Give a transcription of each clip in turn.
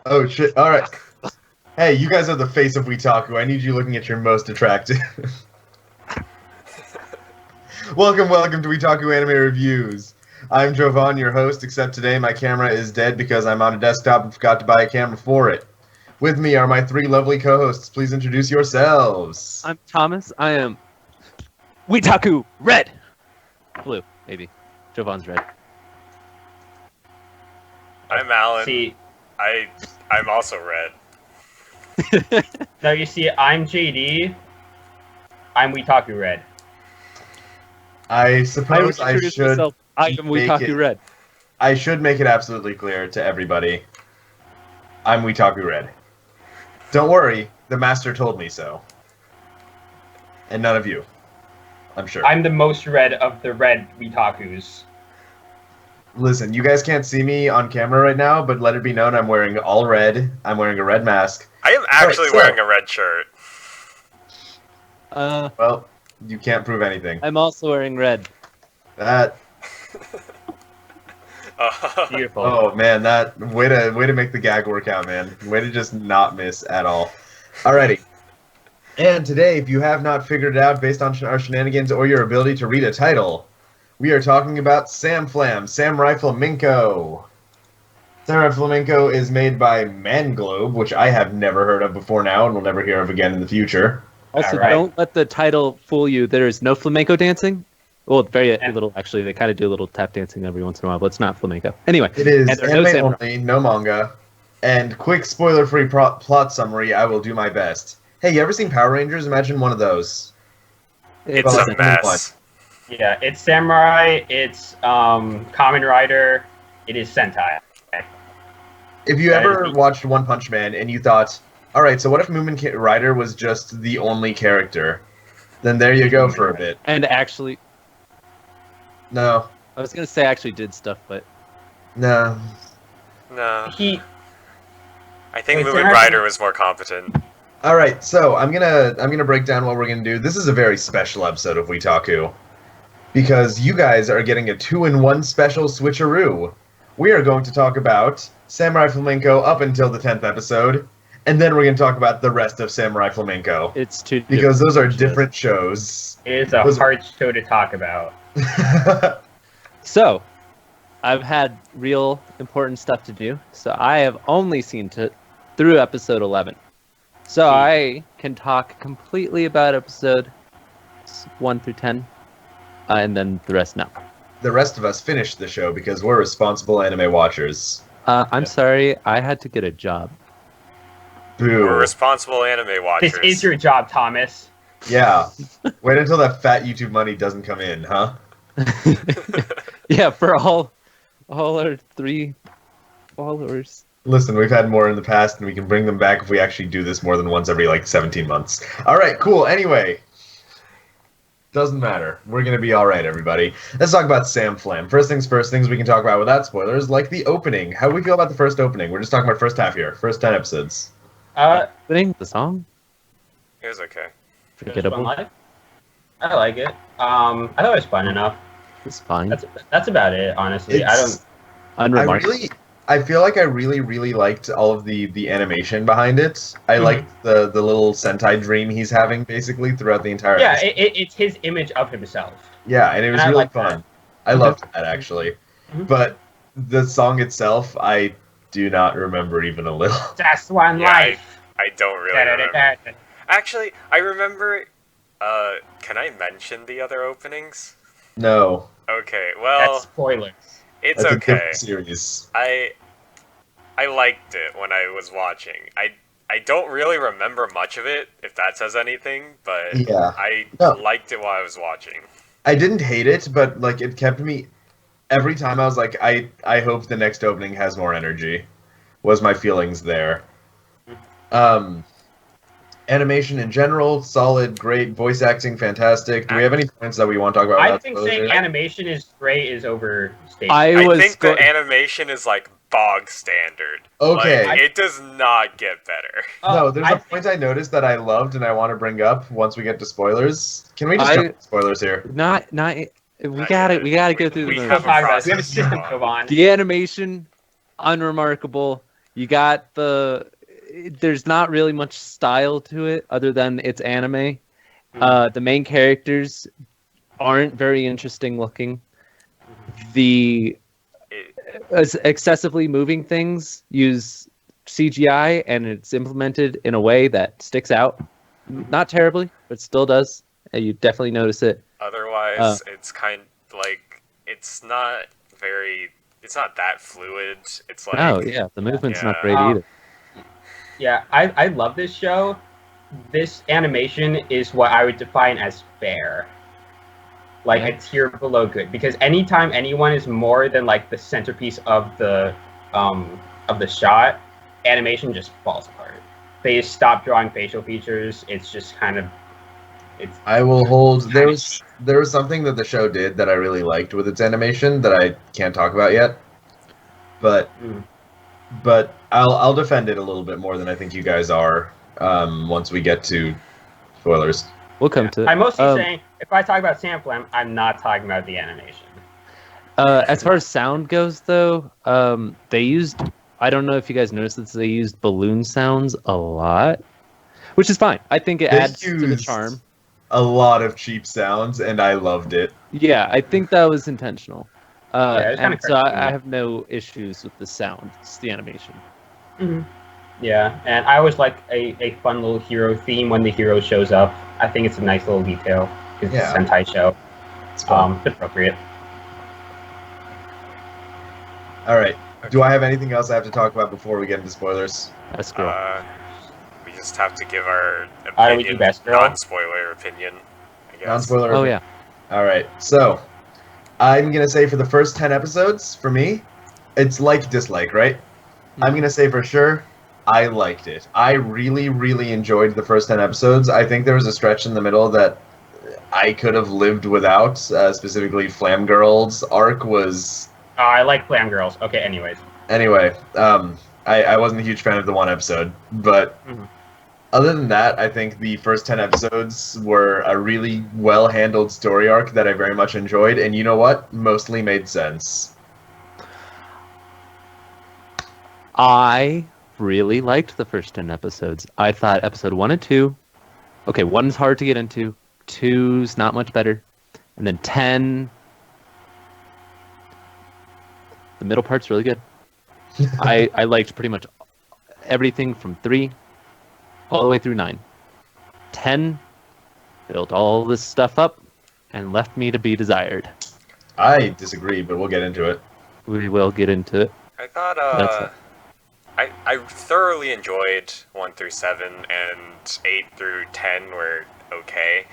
Oh shit! All right. Hey, you guys are the face of WeTaku. I need you looking at your most attractive. welcome to WeTaku Anime Reviews. I'm Jovan, your host, except today my camera is dead because I'm on a desktop and forgot to buy a camera for it. With me are my three lovely co-hosts. Please introduce yourselves. I'm Thomas. I am WeTaku Red. Blue, maybe. Jovan's red. I'm Alan. See, I'm also red. no, you see, I'm JD. I'm WeTaku Red. I suppose I should. Myself. I am make WeTaku it- Red. I should make it absolutely clear to everybody. I'm WeTaku Red. Don't worry, the master told me so. And none of you, I'm sure. I'm the most red of the red WeTakus. Listen, you guys can't see me on camera right now, but let it be known I'm wearing all red. I'm wearing a red mask. I am actually so- wearing a red shirt. Well, you can't prove anything. I'm also wearing red. That. Beautiful. Oh man, that way to make the gag work out, man. Way to just not miss at all. Alrighty. And today, if you have not figured it out based on our shenanigans or your ability to read a title, we are talking about Sam Flam, Samurai Flamenco. Samurai Flamenco is made by Manglobe, which I have never heard of before now and will never hear of again in the future. Also, Alright. don't let the title fool you. There is no flamenco dancing. Well, very little, actually. They kind of do a little tap dancing every once in a while, but it's not flamenco. Anyway, It is and there are no anime samurai. only, no manga. And quick spoiler-free plot summary, I will do my best. Hey, you ever seen Power Rangers? Imagine one of those. It's Well, a mess. Yeah, it's Samurai, it's Kamen Rider, it is Sentai. If you That ever is- watched One Punch Man and you thought, alright, so what if Moomin Rider was just the only character? Then there you go for a bit. And actually, No. I was going to say actually did stuff, but No. No, He, I think Wait, Moomin Sam- Rider was more competent. Alright, so I'm gonna break down what we're gonna do. This is a very special episode of WeTaku. Because you guys are getting a 2-in-1 special switcheroo. We are going to talk about Samurai Flamenco up until the 10th episode, and then we're gonna talk about the rest of Samurai Flamenco. it's too Because those are shows. different shows. it is a Was- hard show to talk about. So, I've had real important stuff to do, so I have only seen through episode 11. So I can talk completely about episode 1 through 10, and then the rest now. The rest of us finished the show because we're responsible anime watchers. I'm sorry, I had to get a job. Boo. We're responsible anime watchers. This is your job, Thomas. Yeah. Wait until that fat YouTube money doesn't come in, huh? Yeah, for all our 3 followers. Listen, we've had more in the past, and we can bring them back if we actually do this more than once every, 17 months. Alright, cool. Anyway. Doesn't matter. We're gonna be alright, everybody. Let's talk about Sam Flam. First things we can talk about without spoilers, like the opening. How do we feel about the first opening? We're just talking about first half here. First 10 episodes. The song? It was okay. Forgettable. Life. I like it. I thought it was fun enough. It's fine. That's about it, honestly. I don't. It's- Unremarkable. I feel like I really liked all of the animation behind it. I Mhm. liked the little Sentai dream he's having, basically, throughout the entire Yeah, episode. it's his image of himself. Yeah, and it was And I really like fun. that. I loved that, actually. Mhm. But the song itself, I do not remember even a little. That's one Yeah, life. I don't really remember. Actually, I remember. Can I mention the other openings? No. Okay, That's well, spoilers. it's That's a okay. different series. I liked it when I was watching. I don't really remember much of it, if that says anything, but Yeah. I No. liked it while I was watching. I didn't hate it, but it kept me every time I was like, I hope the next opening has more energy. Was my feelings there. Animation in general, solid, great, voice acting, fantastic. Do we have any points that we want to talk about? I without think spoilers saying here? animation is great is overstated. I I was think go- the animation is like bog standard. Okay. Like, it does not get better. No, there's a a point I noticed that I loved and I want to bring up once we get to spoilers. Can we just I- jump to spoilers here? not. We gotta go through We the have motions. We have a system, Come on. Jovan. The animation, unremarkable. You got there's not really much style to it other than it's anime. The main characters aren't very interesting looking. The excessively moving things use CGI, and it's implemented in a way that sticks out. Not terribly, but still does. You definitely notice it. Otherwise, it's kind like it's not that fluid. It's like Oh yeah, the movement's not great Um, either. Yeah, I love this show. This animation is what I would define as fair. Like Yeah. a tier below good. Because anytime anyone is more than like the centerpiece of the shot, animation just falls apart. They just stop drawing facial features. It's just kind of I will hold. There was something that the show did that I really liked with its animation that I can't talk about yet, but I'll defend it a little bit more than I think you guys are. Once we get to spoilers. We'll come to it. I'm mostly saying if I talk about Sandflam, I'm not talking about the animation. As far as sound goes, though, they used. I don't know if you guys noticed this. They used balloon sounds a lot, which is fine. I think it They adds to the used charm. A lot of cheap sounds, and I loved it. Yeah, I think that was intentional. it's kinda And so cartoony. I have no issues with the sound. It's the animation. Yeah, and I always like a fun little hero theme when the hero shows up. I think it's a nice little detail because it's a Sentai show. It's fun. It's appropriate. All right. Do I have anything else I have to talk about before we get into spoilers? That's cool. We just have to give our How do we do opinion, best girl? non-spoiler opinion. I guess. Non-spoiler. Oh yeah. All right. So, I'm gonna say for the first 10 episodes, for me, it's like dislike, right? I'm gonna say for sure, I liked it. I really, really enjoyed the first 10 episodes. I think there was a stretch in the middle that I could have lived without. Specifically, Flam Girl's arc was. Oh, I like Flam Girls. Okay, anyways. Anyway, I wasn't a huge fan of the one episode, but other than that, I think the first 10 episodes were a really well-handled story arc that I very much enjoyed, and you know what? Mostly made sense. I really liked the first 10 episodes. I thought episode 1 and 2, okay, 1's hard to get into, 2's not much better, and then 10, the middle part's really good. I liked pretty much everything from 3 all the way through 9. 10 built all this stuff up and left me to be desired. I disagree, but we'll get into it. We will get into it. I thought That's I thoroughly enjoyed 1 through 7, and 8 through 10 were okay.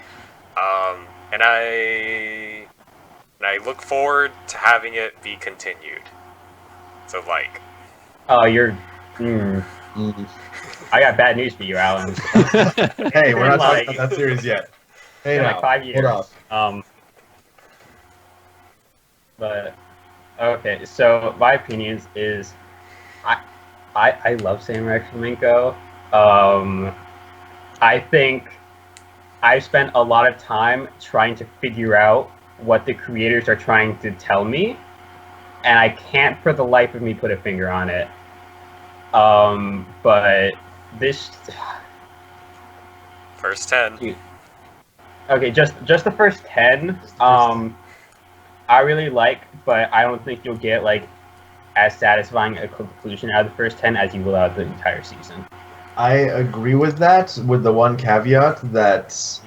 And I look forward to having it be continued. So like. Oh, you're. I got bad news for you, Alan. Hey, we're not Like- talking about that series yet. Hey, in now, like 5 years. hold off. But okay, so my opinions is I love Samurai Flamenco. I think I've spent a lot of time trying to figure out what the creators are trying to tell me, and I can't for the life of me put a finger on it. But this First 10. okay, just the first 10. I really like, but I don't think you'll get like as satisfying a conclusion out of the first 10 as you will out of the entire season. I agree with that, with the one caveat that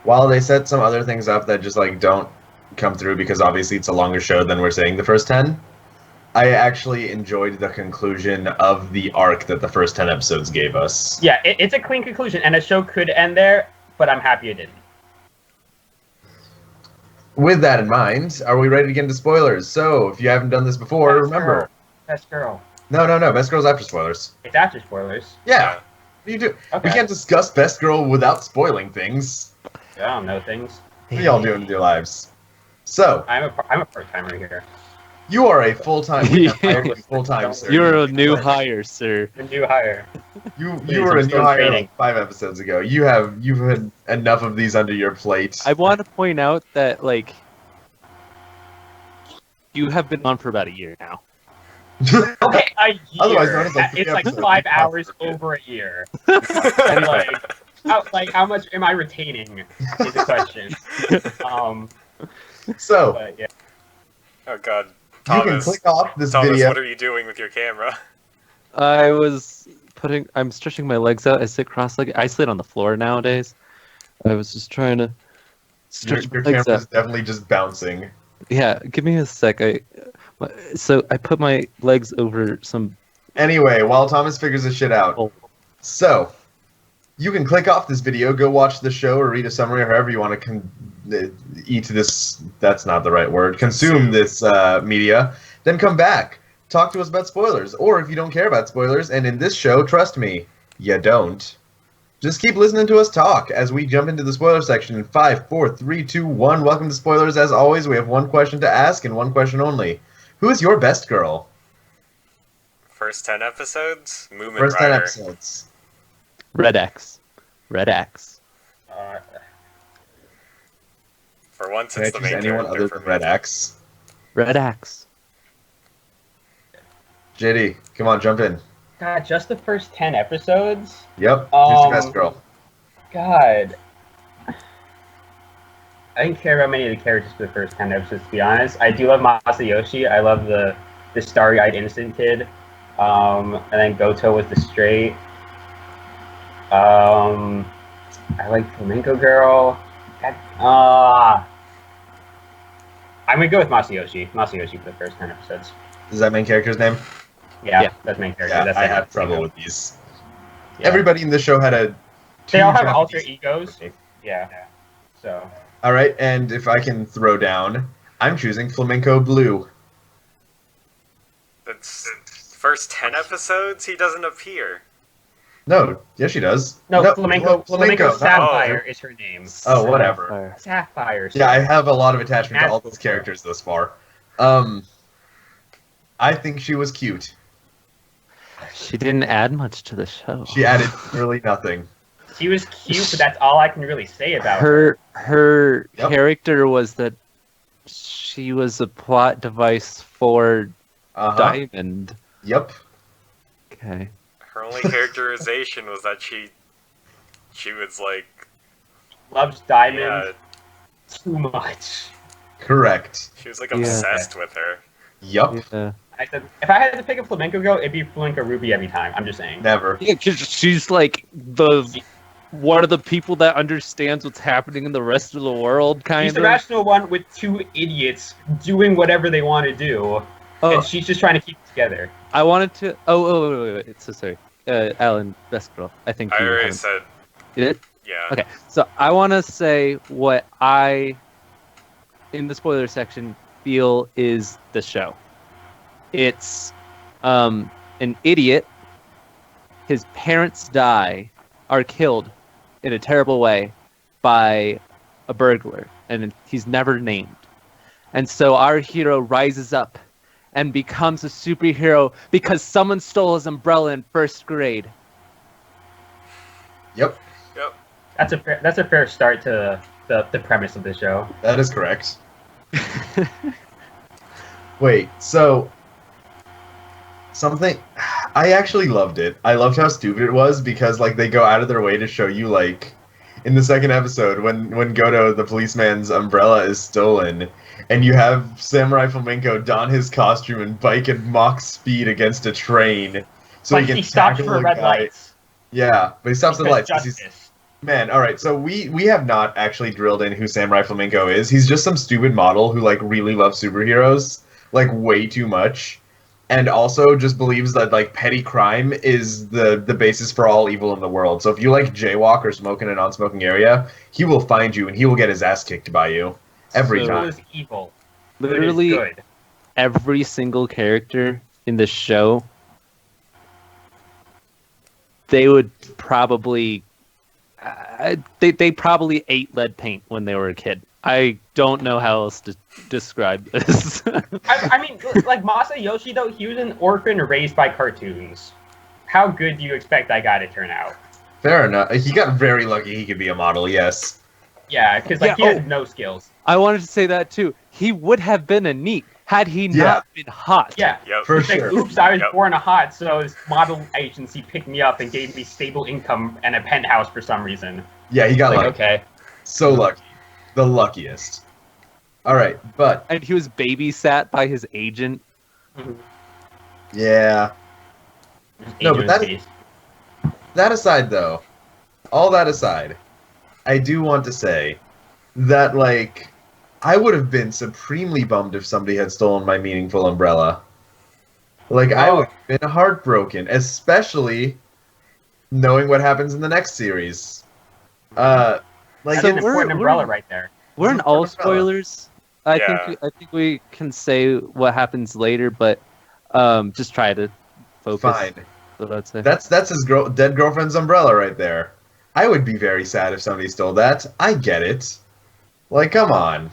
while they set some other things up that just like don't come through because obviously it's a longer show than we're saying the first 10, I actually enjoyed the conclusion of the arc that the first 10 episodes gave us. Yeah, it's a clean conclusion, and the show could end there, but I'm happy it didn't. With that in mind, are we ready to get into spoilers? So, if you haven't done this before, remember... Best girl. No. Best Girl's after spoilers. It's after spoilers. Yeah. What do you do? Okay. We can't discuss Best Girl without spoiling things. I don't know things. What are y'all doing with your lives? So, I'm a part-timer here. you are a full-time... we have hired you full-time, sir. You're a new hire, sir. The new hire. You Please, were I'm a new still hire training. 5 episodes ago. You've had enough of these under your plate. I want to point out that, like, you have been on for about a year now. Okay, a year. Otherwise known as, like, 3 it's like episodes. 5 hours over a year. And how much am I retaining is the question. So, But yeah. Oh god. you can Thomas, click off this Thomas, video. what are you doing with your camera? I'm stretching my legs out. I sit cross-legged. I sit on the floor nowadays. I was just trying to Your, stretch your my legs camera is out. definitely just bouncing. Yeah, give me a sec. So I put my legs over some. Anyway, while Thomas figures this shit out. Oh, So, you can click off this video, go watch the show, or read a summary, or however you want to eat this. That's not the right word. Consume this media. Then come back. Talk to us about spoilers. Or if you don't care about spoilers, and in this show, trust me, you don't. Just keep listening to us talk as we jump into the spoiler section in 5, 4, 3, 2, 1. Welcome to Spoilers. As always, we have one question to ask and one question only. Who is your best girl? First 10 episodes? Moomin First 10 Rider. episodes. Red X. Red X. For once, Can I it's the choose main anyone character other for than me. Red Axe? Red Axe. JD, come on, jump in. God, just the first 10 episodes? Yep, who's your best girl? God. I didn't care about many of the characters for the first 10 episodes, to be honest. I do love Masayoshi. I love the starry-eyed innocent kid. And then Goto was the straight. I like Flamenco Girl. I'm gonna go with Masayoshi. Masayoshi for the first 10 episodes. Is that main character's name? Yeah, Yeah. that's main character. Yeah, That's I the have one. trouble with these. Yeah. Everybody in the show had a... They all have Japanese- alter egos. Yeah. So. All right, and if I can throw down, I'm choosing Flamenco Blue. That's first 10 episodes, he doesn't appear. No, yes, she does. No, Flamenco not- Sapphire is her name. Oh, whatever. Sapphire. Yeah, I have a lot of attachment to all those characters thus far. I think she was cute. She didn't add much to the show. She added really nothing. She was cute, but that's all I can really say about her. Her Yep. character was that she was a plot device for Uh-huh. Diamond. Yep. Okay. Her only characterization was that she was like, Loves Diamond yeah, too much. Correct. she was like Yeah. obsessed with her. Yup. Yeah. If I had to pick a Flamenco Girl, it'd be Flamenco Ruby every time. I'm just saying. Never. Yeah, 'cause she's like one of the people that understands what's happening in the rest of the world, kind She's of. the rational one with two idiots doing whatever they want to do, Oh, and she's just trying to keep it together. I wanted to. Wait. So sorry. Alan, best girl. I think I you already haven't- said, You did? yeah. Okay. So I want to say what I, in the spoiler section, feel is the show. It's an idiot. His parents are killed in a terrible way by a burglar, and he's never named. And so our hero rises up and becomes a superhero because someone stole his umbrella in first grade. Yep. Yep. That's a fair start to the premise of the show. That is correct. Wait, so something I actually loved it. I loved how stupid it was because like they go out of their way to show you like in the second episode when Goto the policeman's umbrella is stolen and you have Samurai Flamenco don his costume and bike at Mach speed against a train so But he can he stops tackle for a red guy. lights. Yeah, but he stops at the Because lights 'cause he's justice. Man, all right. So we have not actually drilled in who Samurai Flamenco is. He's just some stupid model who like really loves superheroes like way too much, and also just believes that like petty crime is the basis for all evil in the world. So if you like jaywalk or smoke in a non-smoking area, he will find you and he will get his ass kicked by you every So- It time. was evil. Literally, Good is good. every single character in the show, they would probably they probably ate lead paint when they were a kid. I don't know how else to describe this. I mean, like Masayoshi though, he was an orphan raised by cartoons. How good do you expect that guy to turn out? Fair enough. He got very lucky. He could be a model. Yes. Yeah, because like Yeah, he has no skills. I wanted to say that too. He would have been a NEET had he Yeah. not been hot. Yeah. Yep. For He's like, sure. oops, I was Yep. born a hot, so this model agency picked me up and gave me stable income and a penthouse for some reason. Yeah, he got Like, lucky. okay. So lucky. The luckiest. All right, but And he was babysat by his agent. yeah. No, but that aside, though, all that aside, I do want to say that, like, I would have been supremely bummed if somebody had stolen my meaningful umbrella. Like, I would have been heartbroken, especially knowing what happens in the next series. Like, That's So an important umbrella right there. We're in It's all an umbrella. spoilers. I Yeah. think we can say what happens later, but just try to focus. fine. That's what I'd say. That's his dead girlfriend's umbrella right there. I would be very sad if somebody stole that. I get it. Like, come on.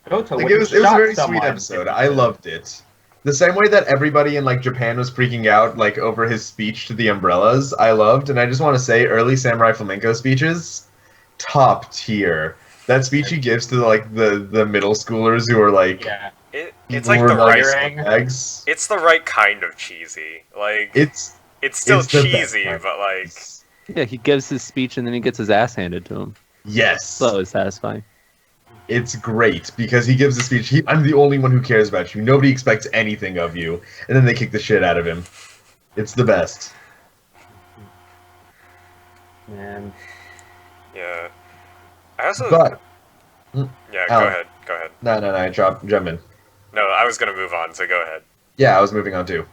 Goto Like, would it was a have shot very someone sweet if episode. he I could. loved it. The same way that everybody in like Japan was freaking out like over his speech to the umbrellas, I loved, and I just want to say, early Samurai Flamenco speeches, top tier. That speech he gives to like the middle schoolers who are like, Yeah. It's like who the are, like, right. scumbags. It's the right kind of cheesy. Like It's still it's the best cheesy, part. but like Yeah, he gives his speech and then he gets his ass handed to him. yes. So it's satisfying. It's great because he gives a speech. I'm the only one who cares about you. Nobody expects anything of you, and then they kick the shit out of him. It's the best. Man. yeah. I also But yeah. Alan. Go ahead. no, jump in. No, I was gonna move on, so go ahead. Yeah, I was moving on too.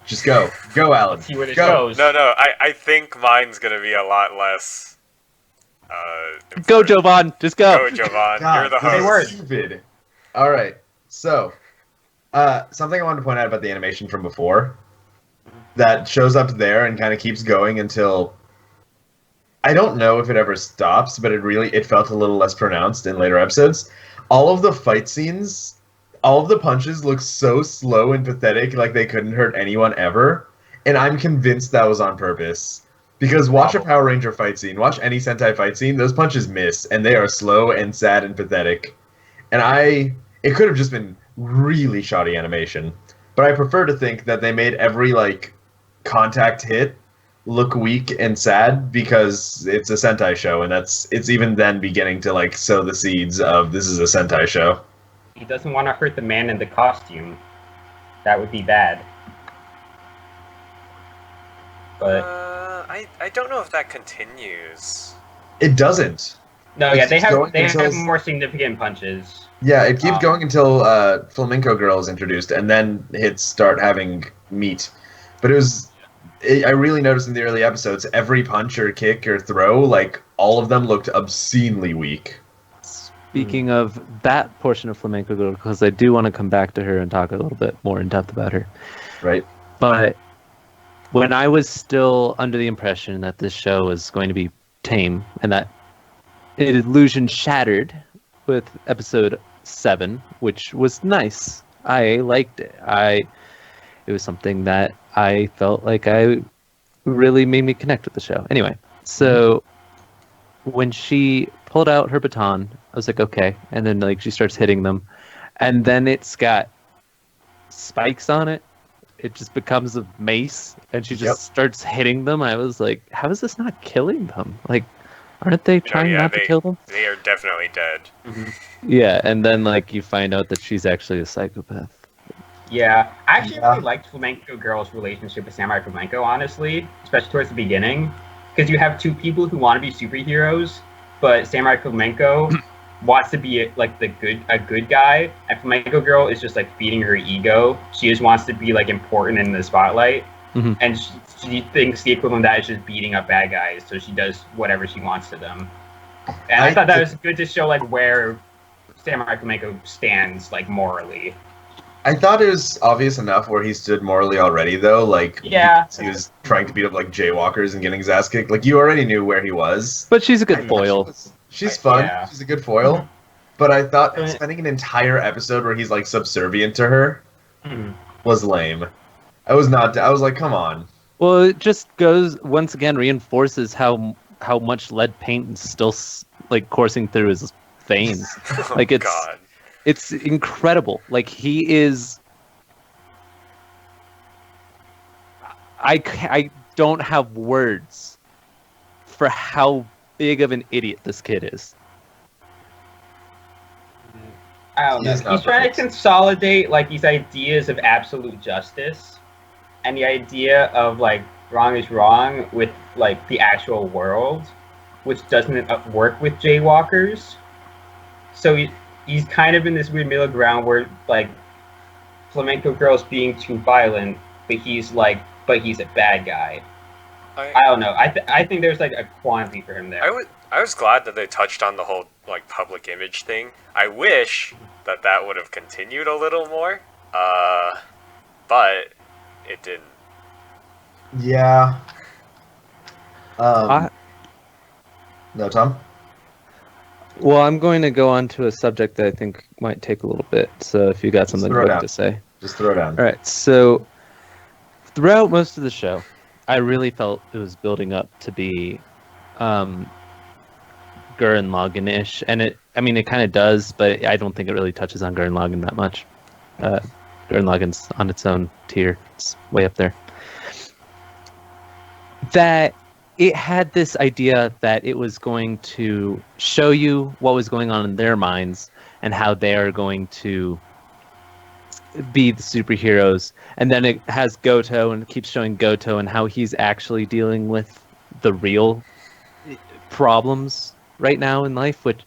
Just go, Alan. Let's see what it Go. shows. No, I think mine's gonna be a lot less. Go, important. Jovan! Just go! Go, Jovan. God, You're the this is Say words. host. stupid. All right, so something I wanted to point out about the animation from before that shows up there and kind of keeps going until I don't know if it ever stops, but it felt a little less pronounced in later episodes. All of the fight scenes, all of the punches look so slow and pathetic, like they couldn't hurt anyone ever, and I'm convinced that was on purpose. Because watch a Power Ranger fight scene, watch any Sentai fight scene, those punches miss, and they are slow and sad and pathetic. And it could have just been really shoddy animation, but I prefer to think that they made every, like, contact hit look weak and sad because it's a Sentai show, and it's even then beginning to, like, sow the seeds of this is a Sentai show. He doesn't want to hurt the man in the costume. That would be bad. But I don't know if that continues. It doesn't. no, It's yeah, they just going have until- more significant punches. Yeah, it keeps Um, going until Flamenco Girl is introduced, and then hits start having meat. But I really noticed in the early episodes, every punch or kick or throw, like, all of them looked obscenely weak. Speaking of that portion of Flamenco Girl, because I do want to come back to her and talk a little bit more in depth about her. Right? But when I was still under the impression that this show was going to be tame and that illusion shattered with episode 7, which was nice. I liked it. It was something that I felt like I really made me connect with the show. Anyway, so when she pulled out her baton, I was like, okay. And then like she starts hitting them, and then it's got spikes on it. It just becomes a mace, and she just Yep. starts hitting them. I was like, how is this not killing them? Like, aren't they trying yeah, not to kill them? They are definitely dead. Yeah, and then like you find out that she's actually a psychopath. Yeah, I actually Yeah. really liked Flamenco Girl's relationship with Samurai Flamenco, honestly, especially towards the beginning, because you have two people who want to be superheroes, but Samurai Flamenco wants to be like a good guy, and Flamenco Girl is just like feeding her ego. She just wants to be like important in the spotlight, Mhm. and she thinks the equivalent of that is just beating up bad guys. So she does whatever she wants to them, and I thought that was good to show like where Samurai Flamenco stands like morally. I thought it was obvious enough where he stood morally already, though. Like, Yeah. he was trying to beat up like jaywalkers and getting his ass kicked. Like, you already knew where he was. But she's a good I thought foil. She's fun. Yeah. She's a good foil. But I thought But- spending an entire episode where he's like subservient to her Mhm. was lame. I was like, come on. Well, it just goes once again reinforces how much lead paint is still like coursing through his veins. Oh, Like, it's- God. It's incredible. Like, he is... I don't have words for how big of an idiot this kid is. I don't He know. is not He's trying to perfect. consolidate like these ideas of absolute justice and the idea of like wrong is wrong with like the actual world, which doesn't work with jaywalkers. So he's kind of in this weird middle ground where like flamenco girls being too violent, but he's a bad guy. I don't know. I think there's like a quantity for him there. I was glad that they touched on the whole like public image thing. I wish that would have continued a little more, but it didn't. Yeah. I- No, Tom? Well, I'm going to go on to a subject that I think might take a little bit. So if you got something throw it quick out. to say. Just throw it down. All right. So throughout most of the show, I really felt it was building up to be Gurren Lagann-ish, and it kind of does, but I don't think it really touches on Gurren Lagann that much. Gurren Lagann's on its own tier; it's way up there. That it had this idea that it was going to show you what was going on in their minds and how they are going to be the superheroes, and then it has Goto and it keeps showing Goto and how he's actually dealing with the real problems right now in life, which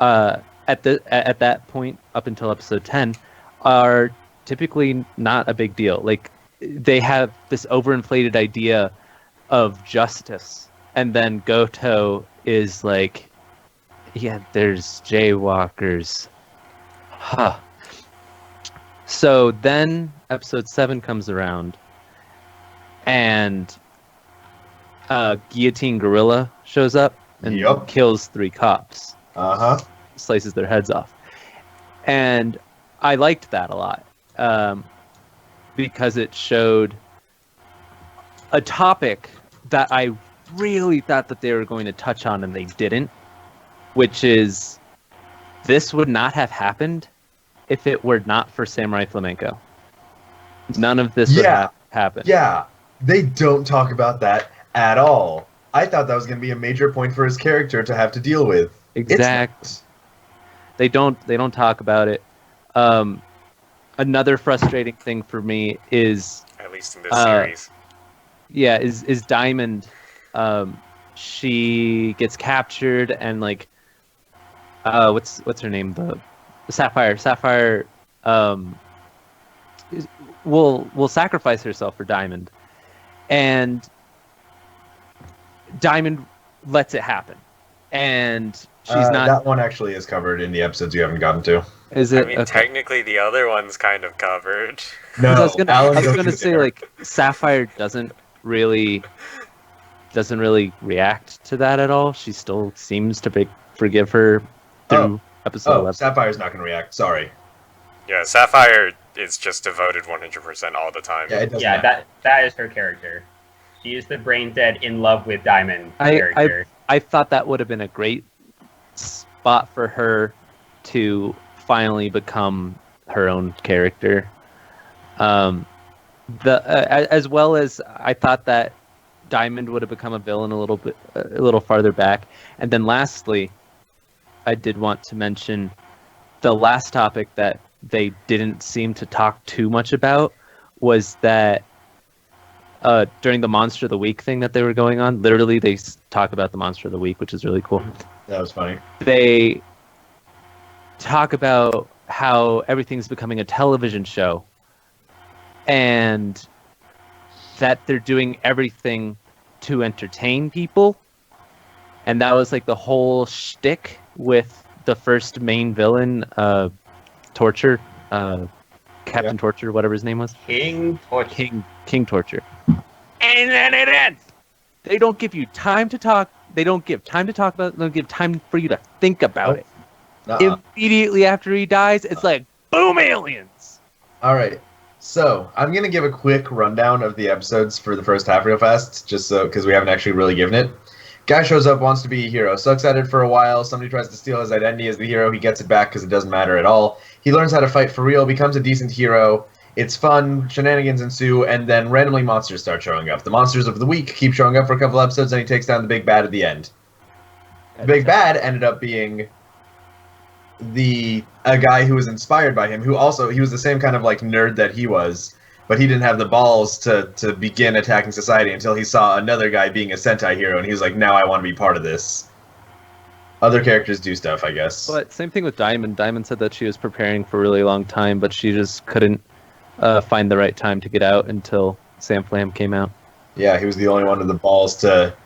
at that point up until episode 10 are typically not a big deal. Like, they have this overinflated idea of justice, and then Goto is like, yeah, there's jaywalkers, huh. So then episode 7 comes around, and Guillotine Gorilla shows up and Yup. kills 3 cops, Uh-huh. slices their heads off. And I liked that a lot, because it showed a topic that I really thought that they were going to touch on and they didn't, which is this would not have happened if it were not for Samurai Flamenco. None of this would have happened. Yeah, they don't talk about that at all. I thought that was going to be a major point for his character to have to deal with. Exactly. They don't talk about it. Another frustrating thing for me is, At least in this series. yeah, is Diamond. She gets captured and like, what's her name? The Sapphire. Sapphire will sacrifice herself for Diamond, and Diamond lets it happen, and she's not. That one actually is covered in the episodes you haven't gotten to. Is I it? mean, Okay. technically the other one's kind of covered. No, 'Cause I was gonna, Alan I was goes gonna through say there. like Sapphire doesn't really react to that at all. She still seems to forgive her through episode 11. Sapphire's not going to react. Sorry. Yeah, Sapphire is just devoted 100% all the time. Yeah, it doesn't Yeah, matter. that is her character. She is the brain dead in love with Diamond character. I thought that would have been a great spot for her to finally become her own character. As well as I thought that Diamond would have become a villain a little farther back. And then lastly, I did want to mention the last topic that they didn't seem to talk too much about was that during the Monster of the Week thing that they were going on, literally they talk about the Monster of the Week, which is really cool. That was funny. They talk about how everything's becoming a television show and that they're doing everything to entertain people. And that was like the whole shtick with the first main villain, Torture, Captain Torture, whatever his name was. King Torture. King Torture. And then it ends. They don't give you time to talk. They don't give time to talk about it. They don't give time for you to think about it. Uh-uh. Immediately after he dies, it's like, boom, aliens! All right. So I'm going to give a quick rundown of the episodes for the first half real fast, just so because we haven't actually really given it. Guy shows up, wants to be a hero, sucks at it for a while. Somebody tries to steal his identity as the hero. He gets it back because it doesn't matter at all. He learns how to fight for real, becomes a decent hero. It's fun, shenanigans ensue, and then randomly monsters start showing up. The monsters of the week keep showing up for a couple episodes, and he takes down the big bad at the end. The big bad ended up being a guy who was inspired by him, he was the same kind of like nerd that he was, but he didn't have the balls to begin attacking society until he saw another guy being a Sentai hero, and he was like, now I want to be part of this. Other characters do stuff, I guess. But same thing with Diamond. Diamond said that she was preparing for a really long time, but she just couldn't find the right time to get out until Sam Flam came out. Yeah, he was the only one with the balls to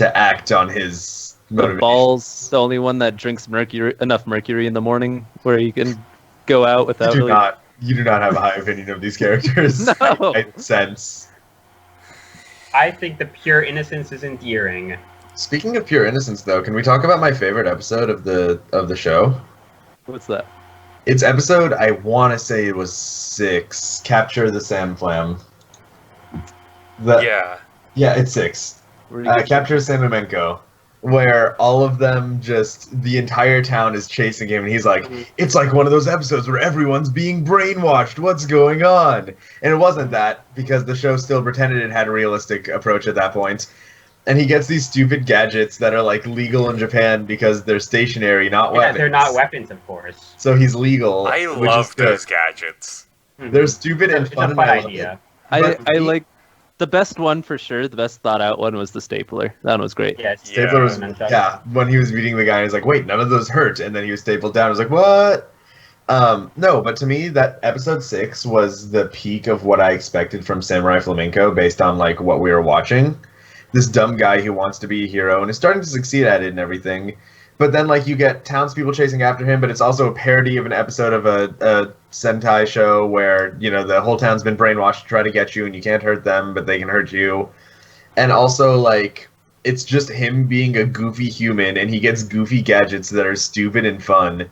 act on his motivation. The balls, the only one that drinks enough mercury in the morning where he can go out without You do not have a high opinion of these characters. No. I sense. I think the pure innocence is endearing. Speaking of pure innocence, though, can we talk about my favorite episode of the show? What's that? It's episode, I want to say it was 6, Capture the Sam Flam. Yeah. Yeah, it's 6. Capture Flamenco, where all of them the entire town is chasing him, and he's like, it's like one of those episodes where everyone's being brainwashed, what's going on? And it wasn't that, because the show still pretended it had a realistic approach at that point. And he gets these stupid gadgets that are like legal in Japan because they're stationary, not weapons. They're not weapons, of course. So he's legal. I love those gadgets. They're stupid and fun. It's a fun idea. I like the best one for sure. The best thought out one was the stapler. That one was great. Yeah, stapler was when he was beating the guy, he's like, wait, none of those hurt, and then he was stapled down. I was like, what? No, but to me, that episode 6 was the peak of what I expected from Samurai Flamenco based on like what we were watching. This dumb guy who wants to be a hero and is starting to succeed at it and everything. But then, like, you get townspeople chasing after him, but it's also a parody of an episode of a Sentai show where, you know, the whole town's been brainwashed to try to get you and you can't hurt them, but they can hurt you. And also, like, it's just him being a goofy human, and he gets goofy gadgets that are stupid and fun.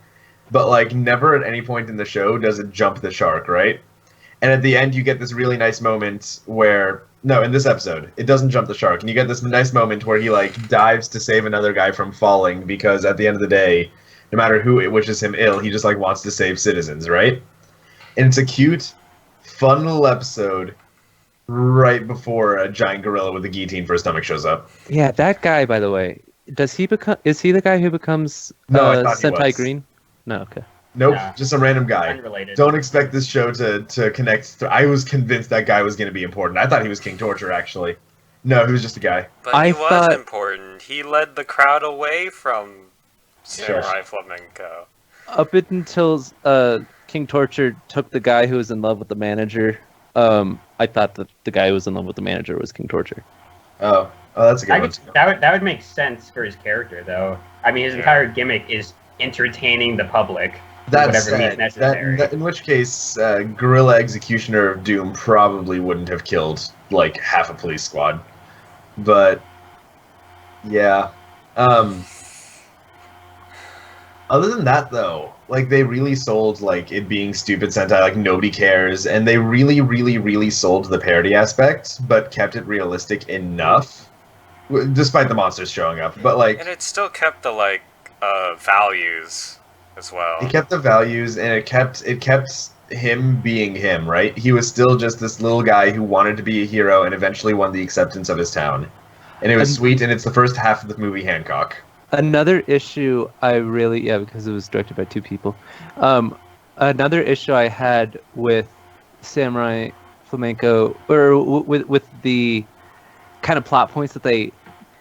But, like, never at any point in the show does it jump the shark, right? And at the end, you get this really nice moment where... No, in this episode, it doesn't jump the shark. And you get this nice moment where he, like, dives to save another guy from falling because at the end of the day, no matter who it wishes him ill, he just, like, wants to save citizens, right? And it's a cute, fun little episode right before a giant gorilla with a guillotine for a stomach shows up. Yeah, that guy, by the way, is he the guy who becomes I thought he Sentai was. Green? No, okay. Nope, Nah. just some random guy. Unrelated. Don't expect this show to connect. I was convinced that guy was going to be important. I thought he was King Torture, actually. No, he was just a guy. But I he was thought- important. He led the crowd away from Samurai Flamenco. Up until King Torture took the guy who was in love with the manager, I thought that the guy who was in love with the manager was King Torture. Oh, that's a good one. That would make sense for his character, though. I mean, his entire gimmick is entertaining the public. That's whatever means necessary. in which case, Gorilla Executioner of Doom probably wouldn't have killed like half a police squad. But yeah, other than that, though, like they really sold like it being stupid Sentai, like nobody cares, and they really, really, really sold the parody aspect, but kept it realistic enough, despite the monsters showing up. But like, And it still kept the, like, values as well. it kept the values, and it kept him being him, right? He was still just this little guy who wanted to be a hero and eventually won the acceptance of his town. And it was sweet, and it's the first half of the movie Hancock. Another issue because it was directed by 2 people. Another issue I had with Samurai Flamenco, or with the kind of plot points that they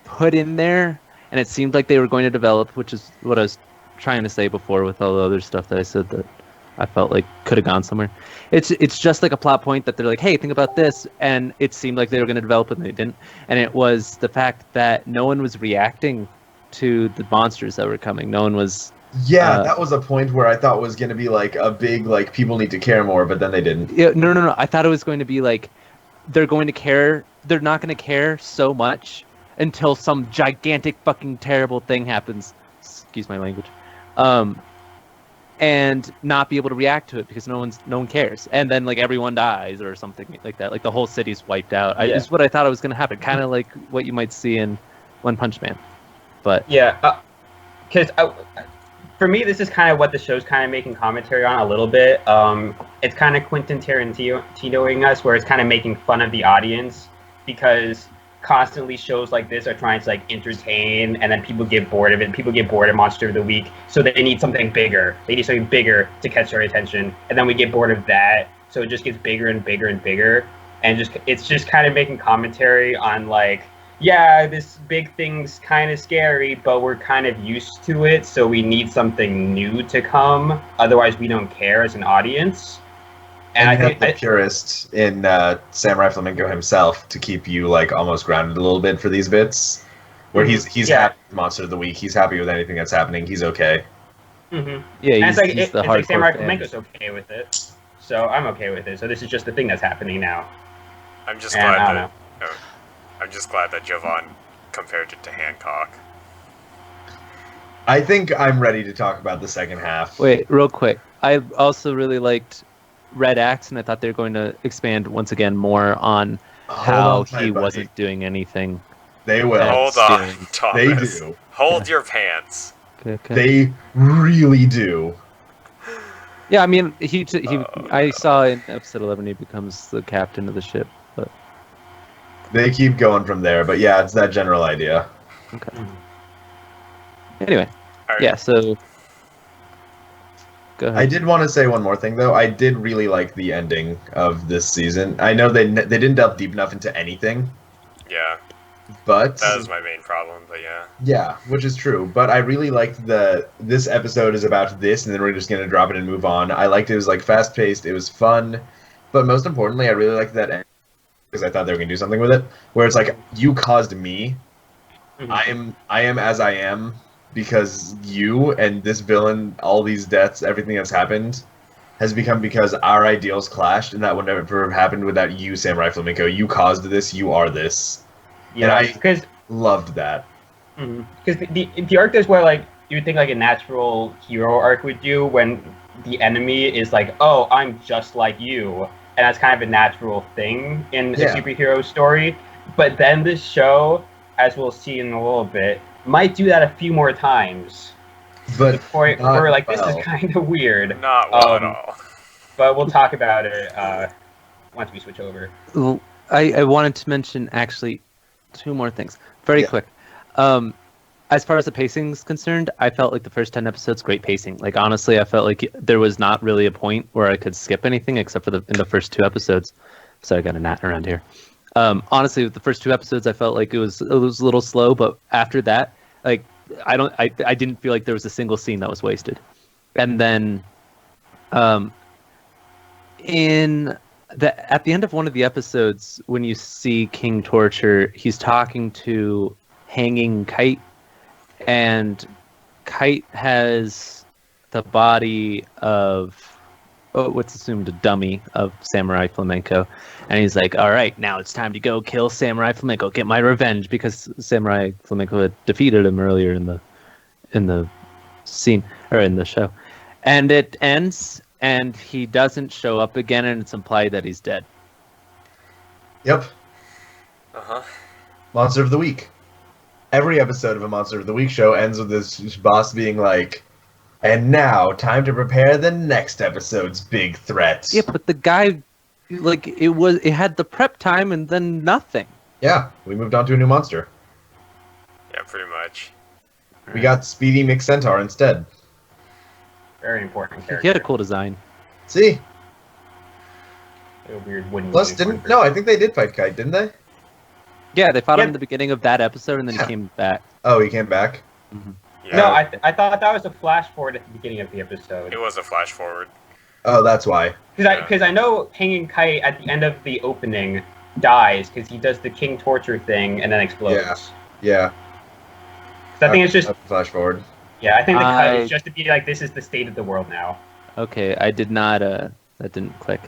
put in there, and it seemed like they were going to develop, which is what I was trying to say before with all the other stuff that I said that I felt like could have gone somewhere. It's just like a plot point that they're like, hey, think about this, and it seemed like they were going to develop it and they didn't. And it was the fact that no one was reacting to the monsters that were coming. No one was. Yeah, that was a point where I thought was going to be like a big, like, people need to care more, but then they didn't. Yeah, no. I thought it was going to be like they're going to care. They're not going to care so much until some gigantic fucking terrible thing happens. Excuse my language. And not be able to react to it because no one cares, and then like everyone dies or something like that. Like the whole city's wiped out. It's what I thought it was going to happen. Kind of like what you might see in One Punch Man. But Yeah, because for me, this is kind of what the show's kind of making commentary on a little bit. It's kind of Quentin Tarantinoing us, where it's kind of making fun of the audience because constantly shows like this are trying to like entertain, and then people get bored of it. People get bored of Monster of the Week, so they need something bigger. They need something bigger to catch our attention, and then we get bored of that, so it just gets bigger and bigger and bigger, and it's just kind of making commentary on like, yeah, this big thing's kind of scary, but we're kind of used to it, so we need something new to come. Otherwise, we don't care as an audience. And I think the purist in Samurai Flamenco himself to keep you like almost grounded a little bit for these bits, where he's happy with Monster of the Week. He's happy with anything that's happening. He's okay. Mm-hmm. Yeah, he's the it's like Samurai fan. Flamenco's okay with it, so I'm okay with it. So this is just the thing that's happening now. I'm just glad that Jovan compared it to Hancock. I think I'm ready to talk about the second half. Wait, real quick. I also really liked Red Axe, and I thought they were going to expand once again more on how he wasn't doing anything. They will. Hold on, Thomas. They do. Hold your pants. Okay. They really do. Yeah, I mean, I saw in episode 11 he becomes the captain of the ship, but they keep going from there. But yeah, it's that general idea. Okay. Anyway, Right. Yeah. So go ahead. I did want to say one more thing though. I did really like the ending of this season. I know they didn't delve deep enough into anything. Yeah. But that was my main problem. But yeah. Yeah, which is true. But I really liked this episode is about this, and then we're just gonna drop it and move on. I liked it. It was like fast paced. It was fun. But most importantly, I really liked that end because I thought they were gonna do something with it, where it's like you caused me. Mm-hmm. I am as I am because you and this villain, all these deaths, everything that's happened, has become because our ideals clashed, and that would never have happened without you, Samurai Flamenco. You caused this. You are this. Yeah, and because loved that. Because the arc does what like you would think like a natural hero arc would do when the enemy is like, oh, I'm just like you, and that's kind of a natural thing in a superhero story. But then this show, as we'll see in a little bit, might do that a few more times. But to the point where like this is kind of weird. Not well at all. But we'll talk about it once we switch over. Well, I wanted to mention actually two more things very quick. As far as the pacing is concerned, I felt like the first 10 episodes great pacing. Like honestly, I felt like there was not really a point where I could skip anything except for in the first 2 episodes. So I got a gnat around here. Honestly, with the first 2 episodes, I felt like it was a little slow, but after that, like I didn't feel like there was a single scene that was wasted. And then at the end of one of the episodes, when you see King Torture, he's talking to Hanging Kite, and Kite has the body of what's assumed a dummy of Samurai Flamenco, and he's like, all right, now it's time to go kill Samurai Flamenco, get my revenge, because Samurai Flamenco had defeated him earlier in the scene or in the show. And it ends and he doesn't show up again, and it's implied that he's dead. Yep. Uh-huh. Monster of the Week. Every episode of a Monster of the Week show ends with this boss being like, and now, time to prepare the next episode's big threat. Yeah, but the guy, like, it had the prep time and then nothing. Yeah, we moved on to a new monster. Yeah, pretty much. We got Speedy McCentaur instead. Very important character. He had a cool design. See? A weird wooden. Plus, no, I think they did fight Kite, didn't they? Yeah, they fought him in the beginning of that episode, and then he came back. Oh, he came back? Mm-hmm. Yeah. No, I thought that was a flash forward at the beginning of the episode. It was a flash forward. Oh, that's why. Because I know Hanging Kite at the end of the opening dies because he does the King Torture thing and then explodes. Yeah. So I think it's just flash forward. Yeah, I think the cut is just to be like, this is the state of the world now. Okay, I did not. That didn't click.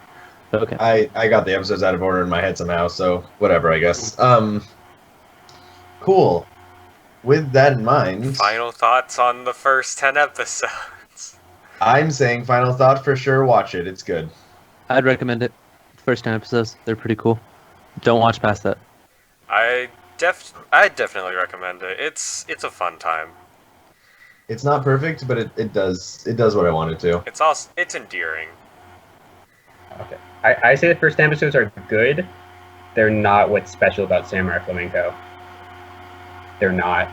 Okay. I got the episodes out of order in my head somehow, so whatever, I guess. Cool. With that in mind, Final thoughts on the first 10 episodes. I'm saying final thought for sure. Watch it. It's good. I'd recommend it. First 10 episodes, they're pretty cool. Don't watch past that. I definitely recommend it. It's a fun time. It's not perfect, but it does what I want it to. It's endearing. Okay. I say the first 10 episodes are good. They're not what's special about Samurai Flamenco. They're not.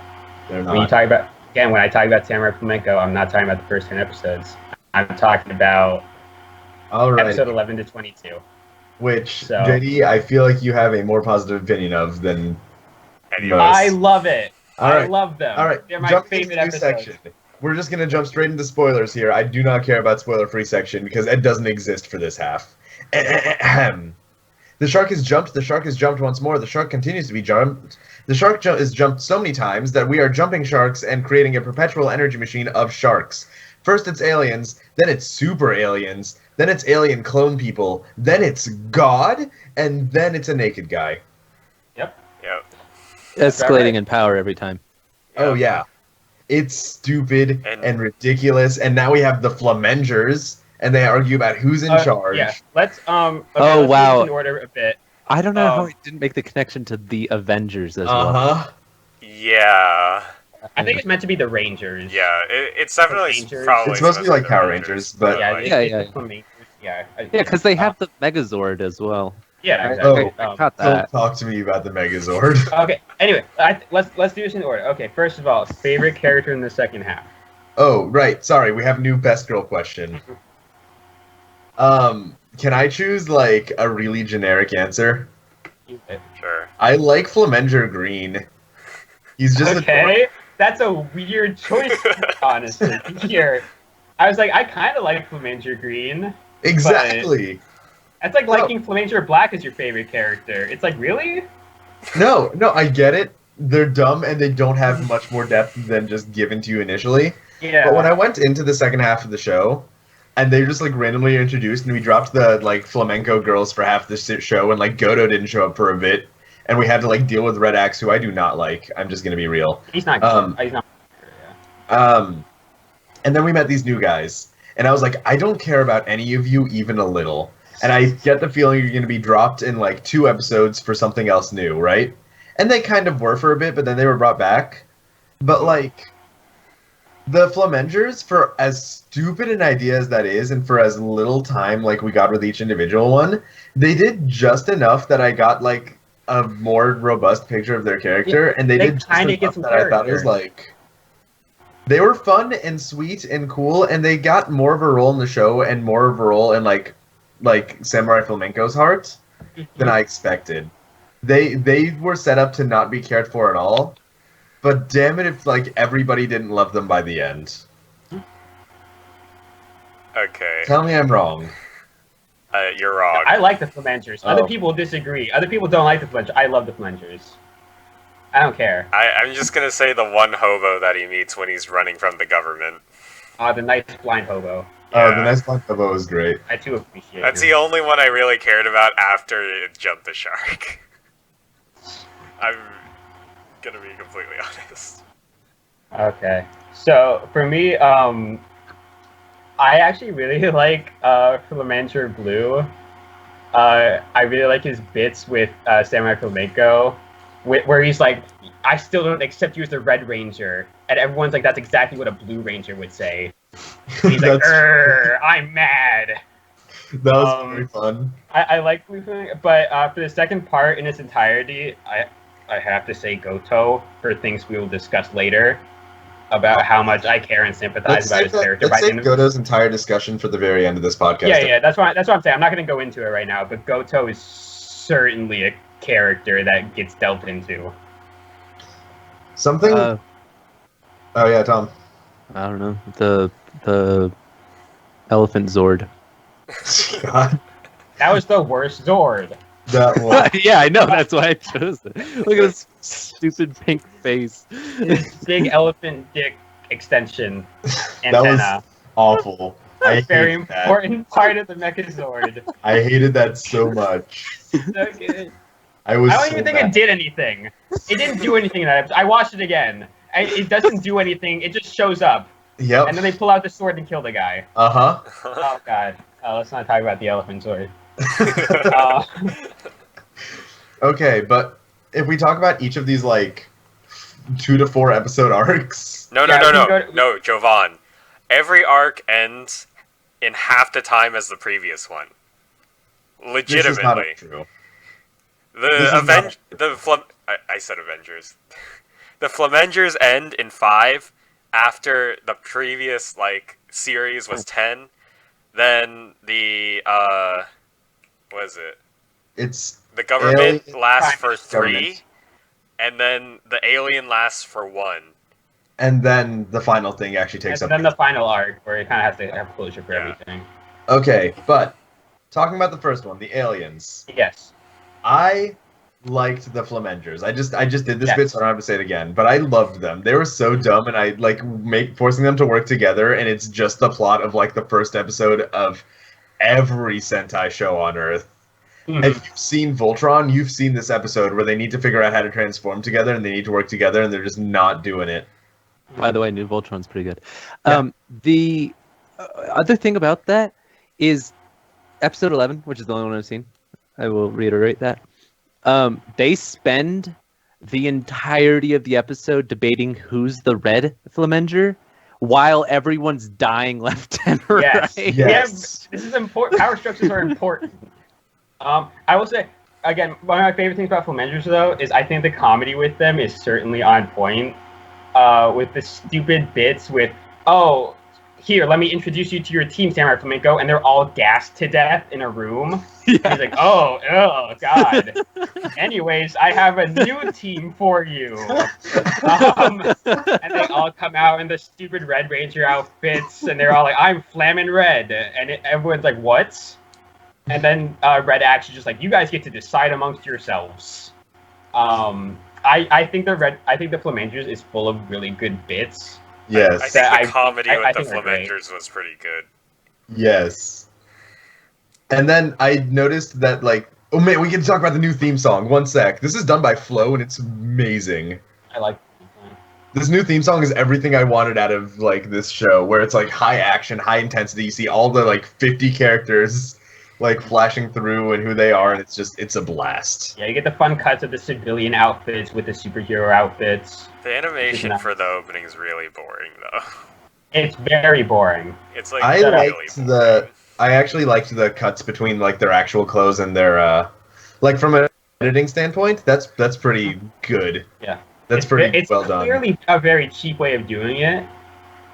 They're When you not. talk about when I talk about Samurai Flamenco, I'm not talking about the first 10 episodes. I'm talking about All right. episode 11 to 22. Which, So- JD, I feel like you have a more positive opinion of than Any most. of us. I love it. All I right. love them. All right, They're my jumping into favorite the new episodes. section. We're just gonna jump straight into spoilers here. I do not care about spoiler-free section because it doesn't exist for this half. Ahem. The shark has jumped. The shark has jumped once more. The shark continues to be jumped. The shark is jumped so many times that we are jumping sharks and creating a perpetual energy machine of sharks. First it's aliens, then it's super aliens, then it's alien clone people, then it's God, and then it's a naked guy. Yep. Escalating right? in power every time. Oh yeah. It's stupid And- and ridiculous, and now we have the Flamengers, and they argue about who's in charge. Yeah. Let's Oh, let's do wow. this in order a bit. I don't know how Um, it didn't make the connection to the Avengers as well. Uh-huh. Yeah. I think it's meant to be the Rangers. Yeah. It's definitely Rangers. probably It's supposed to be like the Power Rangers, but- Yeah, like, Yeah, it's yeah. the Flamingos. Yeah. Yeah, because they have the Megazord as well. Yeah, I- exactly. I caught Don't that. talk to me about the Megazord. Okay. Anyway, let's do this in order. Okay. First of all, favorite character in the second half. Oh, right. Sorry, we have a new best girl question. Can I choose like a really generic answer? Sure. I like Flamenger Green. He's just Okay. That's a weird choice, honestly. Here, I was like, I kind of like Flamenger Green. exactly. That's like liking Flamenger Black as your favorite character. It's like, really? No, I get it. They're dumb and they don't have much more depth than just given to you initially. Yeah. But when I went into the second half of the show, and they just like randomly introduced, and we dropped the like flamenco girls for half the show, and like Goto didn't show up for a bit, and we had to like deal with Red Axe, who I do not like. I'm just gonna be real. He's not. He's not. And then we met these new guys, and I was like, I don't care about any of you even a little. And I get the feeling you're gonna be dropped in like 2 episodes for something else new, right? And they kind of were for a bit, but then they were brought back. But like, the Flamengers, for as stupid an idea as that is, and for as little time like we got with each individual one, they did just enough that I got like a more robust picture of their character, and they they did just kinda enough get some that I thought it was character. like they were fun and sweet and cool, and they got more of a role in the show and more of a role in like Samurai Flamenco's heart than I expected. They were set up to not be cared for at all. But damn it if like everybody didn't love them by the end. Okay. Tell me I'm wrong. You're wrong. I like the Flamengers. Other Oh. people disagree. Other people don't like the Flamengers. I love the Flamengers. I don't care. I'm just gonna say the one hobo that he meets when he's running from the government. The nice blind hobo. Oh, Yeah. the next one Bobo was great. I too appreciate. That's him. the only one I really cared about after it jumped the shark. I'm gonna be completely honest. Okay. So for me, I actually really like Flamenger Blue. I really like his bits with Samurai Flamenco, where he's like, I still don't accept you as the Red Ranger, and everyone's like, that's exactly what a Blue Ranger would say. And he's like, That's- "Urgh, I'm mad." That was very fun. I like Blue Flamenco, but for the second part in its entirety, I have to say Goto for things we will discuss later about how much I care and sympathize about his character. Let's by the save end of- Goto's entire discussion for the very end of this podcast. Yeah, that's what I'm saying. I'm not going to go into it right now, but Goto is certainly a character that gets delved into. Something. Uh, Oh yeah, Tom. I don't know. The Elephant Zord. God, That was the worst Zord. that one. Yeah, I know. That's why I chose it. Look at this stupid pink face. His big elephant dick extension That was antenna. awful. I Very hated that. important part of the Megazord. I hated that so much. So good. I was. I don't so even think mad. it did anything. It didn't do anything in that episode. I watched it again. It doesn't do anything. It just shows up. Yep. And then they pull out the sword and kill the guy. Uh huh. Oh, God. Let's not talk about the elephant sword. Uh, Okay, but if we talk about each of these like 2 to 4 episode arcs. No, Jovan. Every arc ends in half the time as the previous one. This is not Legitimately. true. I said Avengers. The Flamengers end in 5 after the previous series was 10. Then the what is it? It's The government Alien lasts for 3, government. and then the alien lasts for 1. And then the final thing actually takes And up. then the final arc where it kind of has to have closure for Yeah. everything. Okay, but talking about the first one, the aliens. Yes. I liked the Flamengers. I just did this Yes. bit, so I don't have to say it again. But I loved them. They were so dumb, and I forcing them to work together, and it's just the plot of the first episode of every Sentai show on Earth. Mhm. If you've seen Voltron, you've seen this episode where they need to figure out how to transform together, and they need to work together, and they're just not doing it. By the way, New Voltron's pretty good. Yeah. The other thing about that is episode 11, which is the only one I've seen. I will reiterate that. They spend the entirety of the episode debating who's the red Flamenger while everyone's dying left and Yes. right. Yeah. Yeah, Yes. this is important. Power structures are important. I will say again, one of my favorite things about Flamengers though is I think the comedy with them is certainly on point. With the stupid bits with here, let me introduce you to your team, Samurai Flamenco, and they're all gassed to death in a room. Yeah. He's like, oh god. Anyways, I have a new team for you. And they all come out in the stupid Red Ranger outfits, and they're all like, I'm Flamin' Red. And everyone's like, what? And then Red Axe is just like, you guys get to decide amongst yourselves. I think the Flamengers is full of really good bits. Yes. I think I- the comedy I with the think they're great. Flamengers was pretty good. Yes. And then I noticed that oh man, we can talk about the new theme song. 1 sec. This is done by Flo, and it's amazing. I like. This new theme song is everything I wanted out of this show, where it's high action, high intensity. You see all the 50 characters flashing through and who they are, and it's a blast. Yeah, you get the fun cuts of the civilian outfits with the superhero outfits. The animation It's for the opening is really boring, though. It's very boring. It's I really liked boring. I actually liked the cuts between their actual clothes and their from an editing standpoint. That's pretty good. Yeah. That's pretty It's well done. clearly a very cheap way of doing it,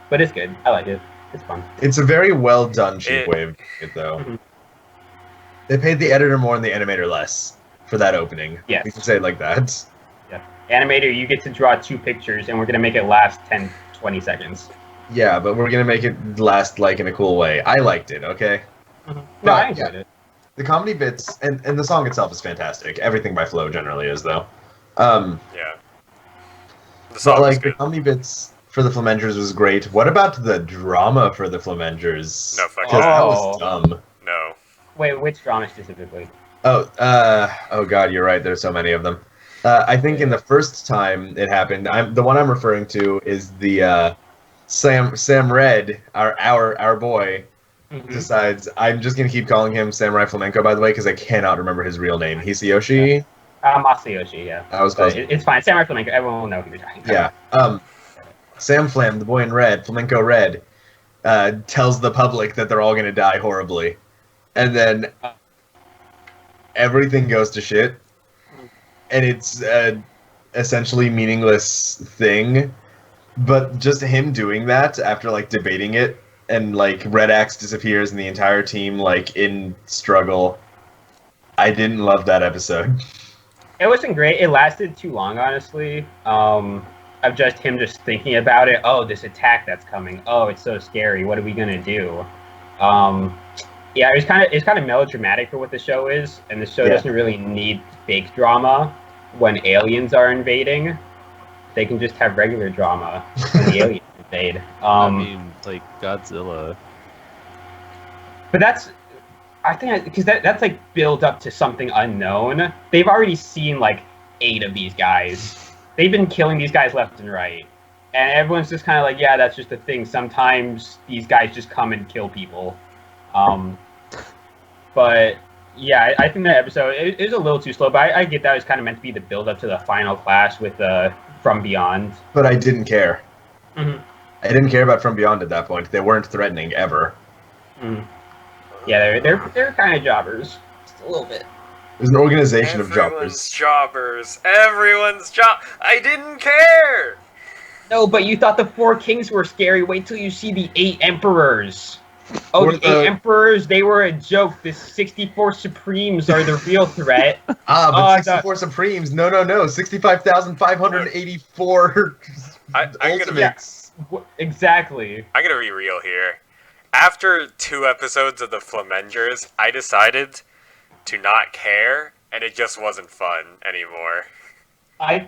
but it's good. I like it. It's fun. It's a very well done cheap way of doing it, though. Mhm. They paid the editor more and the animator less for that opening. Yes. We can say it like that. Animator, you get to draw 2 pictures, and we're going to make it last 10, 20 seconds. Yeah, but we're gonna make it last in a cool way. I liked it, okay? No, But, I enjoyed it. The comedy bits and the song itself is fantastic. Everything by Flo generally is, though. Yeah. The But song was the good. comedy bits for the Flamengers was great. What about the drama for the Flamengers? No fucking Because that Oh. was dumb. No. Wait, which drama specifically? Oh god, you're right. There's so many of them. I think in the first time it happened, the one I'm referring to is the Sam Red, our boy, Mhm. decides I'm just gonna keep calling him Samurai Flamenco. By the way, because I cannot remember his real name. Hisayoshi. Masayoshi, yeah. I was But close. it's fine. Samurai Flamenco, everyone will know who you're talking about. Yeah. Sam Flam, the boy in red, Flamenco Red, tells the public that they're all gonna die horribly, and then everything goes to shit, and it's essentially meaningless thing. But just him doing that after debating it, and Red Axe disappears and the entire team in struggle. I didn't love that episode. It wasn't great. It lasted too long, honestly. Of just him just thinking about it. Oh, this attack that's coming. Oh, it's so scary. What are we gonna do? Yeah, it's kind of melodramatic for what the show is, and the show Yeah. doesn't really need big drama when aliens are invading. They can just have regular drama when the aliens invade. I mean, Godzilla. But I think because that's build up to something unknown. They've already seen 8 of these guys. They've been killing these guys left and right, and everyone's just kind of yeah, that's just a thing. Sometimes these guys just come and kill people. But Yeah, I think that episode it is a little too slow, but I get that it's kind of meant to be the build up to the final clash with From Beyond. But I didn't care. Mhm. I didn't care about From Beyond at that point. They weren't threatening ever. Mm. Yeah, they're kind of jobbers, just a little bit. It was an organization of Everyone's jobbers. jobbers. Everyone's job. I didn't care. No, but you thought the 4 kings were scary. Wait till you see the 8 emperors. Oh, Or the the- 8 emperors, they were a joke. The 64 supremes are the real threat. But 64 Supremes. No. 65,584 I'm gonna- ultimates. Exactly. I'm gonna be real here. After 2 episodes of the Flamengers, I decided to not care, and it just wasn't fun anymore. I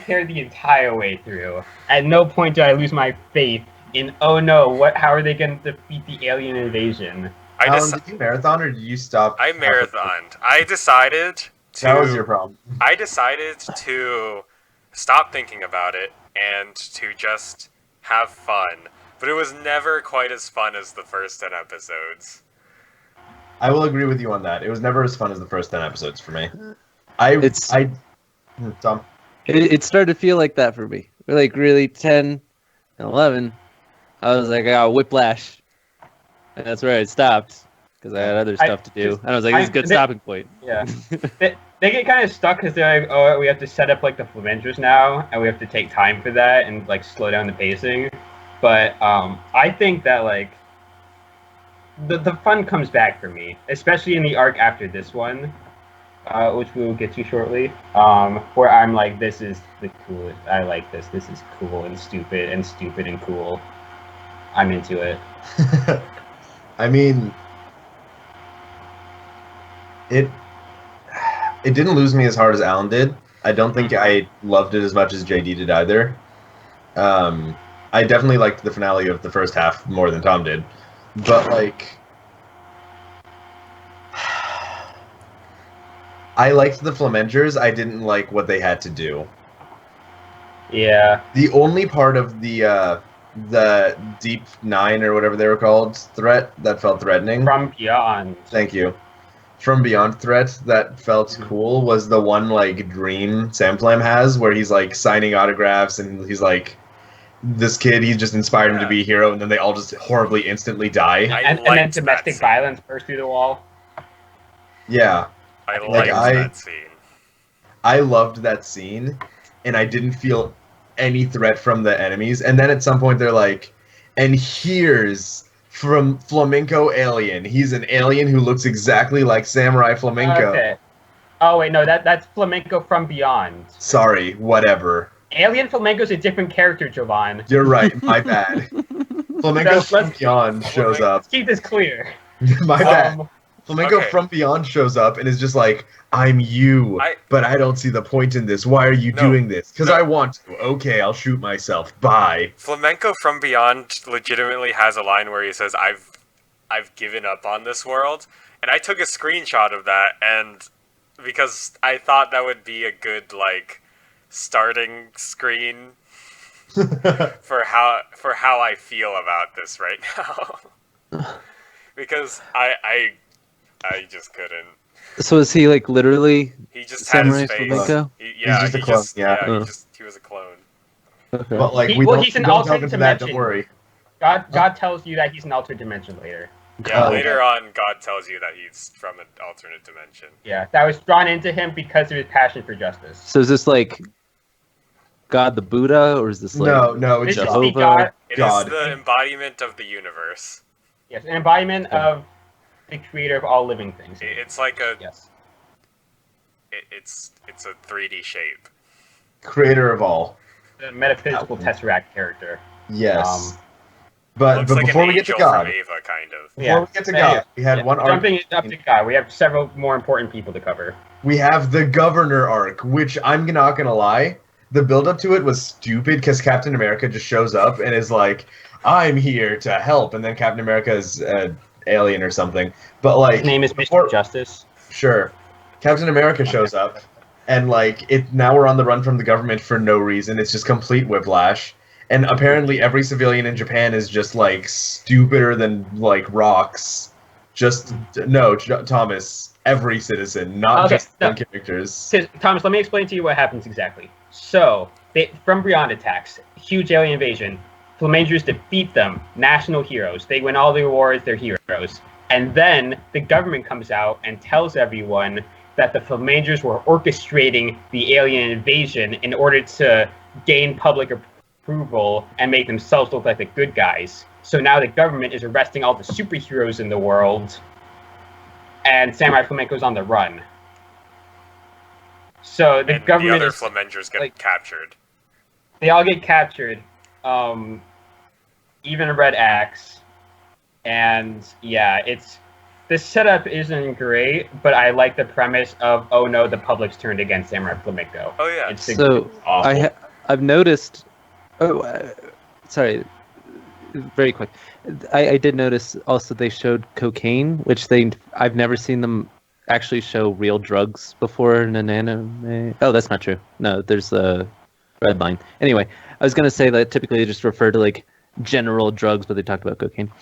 cared the entire way through. At no point did I lose my faith in, oh no, how are they going to defeat the alien invasion? Did you marathon or did you stop? I marathoned. I decided to. That was your problem. I decided to stop thinking about it and to just have fun. But it was never quite as fun as the first 10 episodes. I will agree with you on that. It was never as fun as the first 10 episodes for me. Tom. It started to feel like that for me. Like really 10 and 11, I was like, I got whiplash. And that's where I stopped because I had other stuff to do. And I was like, this is a good stopping point. Yeah. they get kind of stuck because they're like, oh, we have to set up like the Flamengers now, and we have to take time for that and like slow down the pacing. But I think that like the fun comes back for me, especially in the arc after this one, which we will get to shortly, where I'm like, this is the coolest. I like this. This is cool and stupid and cool. I'm into it. I mean, it didn't lose me as hard as Alan did. I don't think I loved it as much as JD did either. I definitely liked the finale of the first half more than Tom did. But, like, I liked the Flamengers. I didn't like what they had to do. Yeah. The only part of the Deep Nine or whatever they were called threat that felt threatening. From Beyond. Thank you. From Beyond threat that felt cool was the one like dream Sam Flam has where he's like signing autographs and he's like this kid, he just inspired him to be a hero, and then they all just horribly instantly die. And then domestic violence burst through the wall. Yeah. I liked that scene. I loved that scene, and I didn't feel any threat from the enemies. And then at some point they're like, and here's from Flamenco Alien. He's an alien who looks exactly like Samurai Flamenco. Okay. Oh wait, no, that's Flamenco from Beyond. Sorry, whatever. Alien Flamenco's a different character, Jovan. You're right, my bad. Flamenco from Beyond shows up. Let's keep this clear. My bad. Flamenco from Beyond shows up and is just like, I'm you, but I don't see the point in this. Why are you doing this? Because I want to. Okay, I'll shoot myself. Bye. Flamenco from Beyond legitimately has a line where he says, I've given up on this world. And I took a screenshot of that, and because I thought that would be a good, like, starting screen for how I feel about this right now. Because I just couldn't. So is he like literally? He just Samurai had his face. Flamenco? He's just a clone. He was a clone. Okay. But like, he's an alternate dimension. Don't worry. God tells you that he's an alternate dimension later. Yeah, later on, God tells you that he's from an alternate dimension. Yeah, that was drawn into him because of his passion for justice. So is this like God the Buddha, or is this like no, it's Jehovah? It is the embodiment of the universe. Yes, an embodiment of the creator of all living things. It's like a yes. It's a 3D shape. Creator of all. The metaphysical Tesseract character. Yes. But like before we get to God, from Ava, kind of. Before we get to God, we had one arc. Jumping up to God, we have several more important people to cover. We have the Governor arc, which I'm not gonna lie, the build up to it was stupid because Captain America just shows up and is like, "I'm here to help," and then Captain America is an alien or something. But like, his name is Mr. Justice. Sure, Captain America shows up, and like now we're on the run from the government for no reason. It's just complete whiplash. And apparently every civilian in Japan is just, like, stupider than, like, rocks. Just no, Thomas. Every citizen, not just some characters. Thomas, let me explain to you what happens exactly. So, from Beyond Attacks, huge alien invasion. Flamangers defeat them, national heroes. They win all the awards, they're heroes. And then the government comes out and tells everyone that the Flamangers were orchestrating the alien invasion in order to gain public approval and make themselves look like the good guys. So now the government is arresting all the superheroes in the world, and Samurai Flamenco's on the run. So the government the other Flamangers get captured. They all get captured. Even Red Axe. And yeah, the setup isn't great, but I like the premise of, oh no, the public's turned against Samurai Flamenco. Oh yeah. So I've noticed. Sorry, very quick. I did notice also they showed cocaine, which I've never seen them actually show real drugs before in an anime. Oh, that's not true. No, there's a red line. Anyway, I was gonna say that typically they just refer to like general drugs, but they talked about cocaine.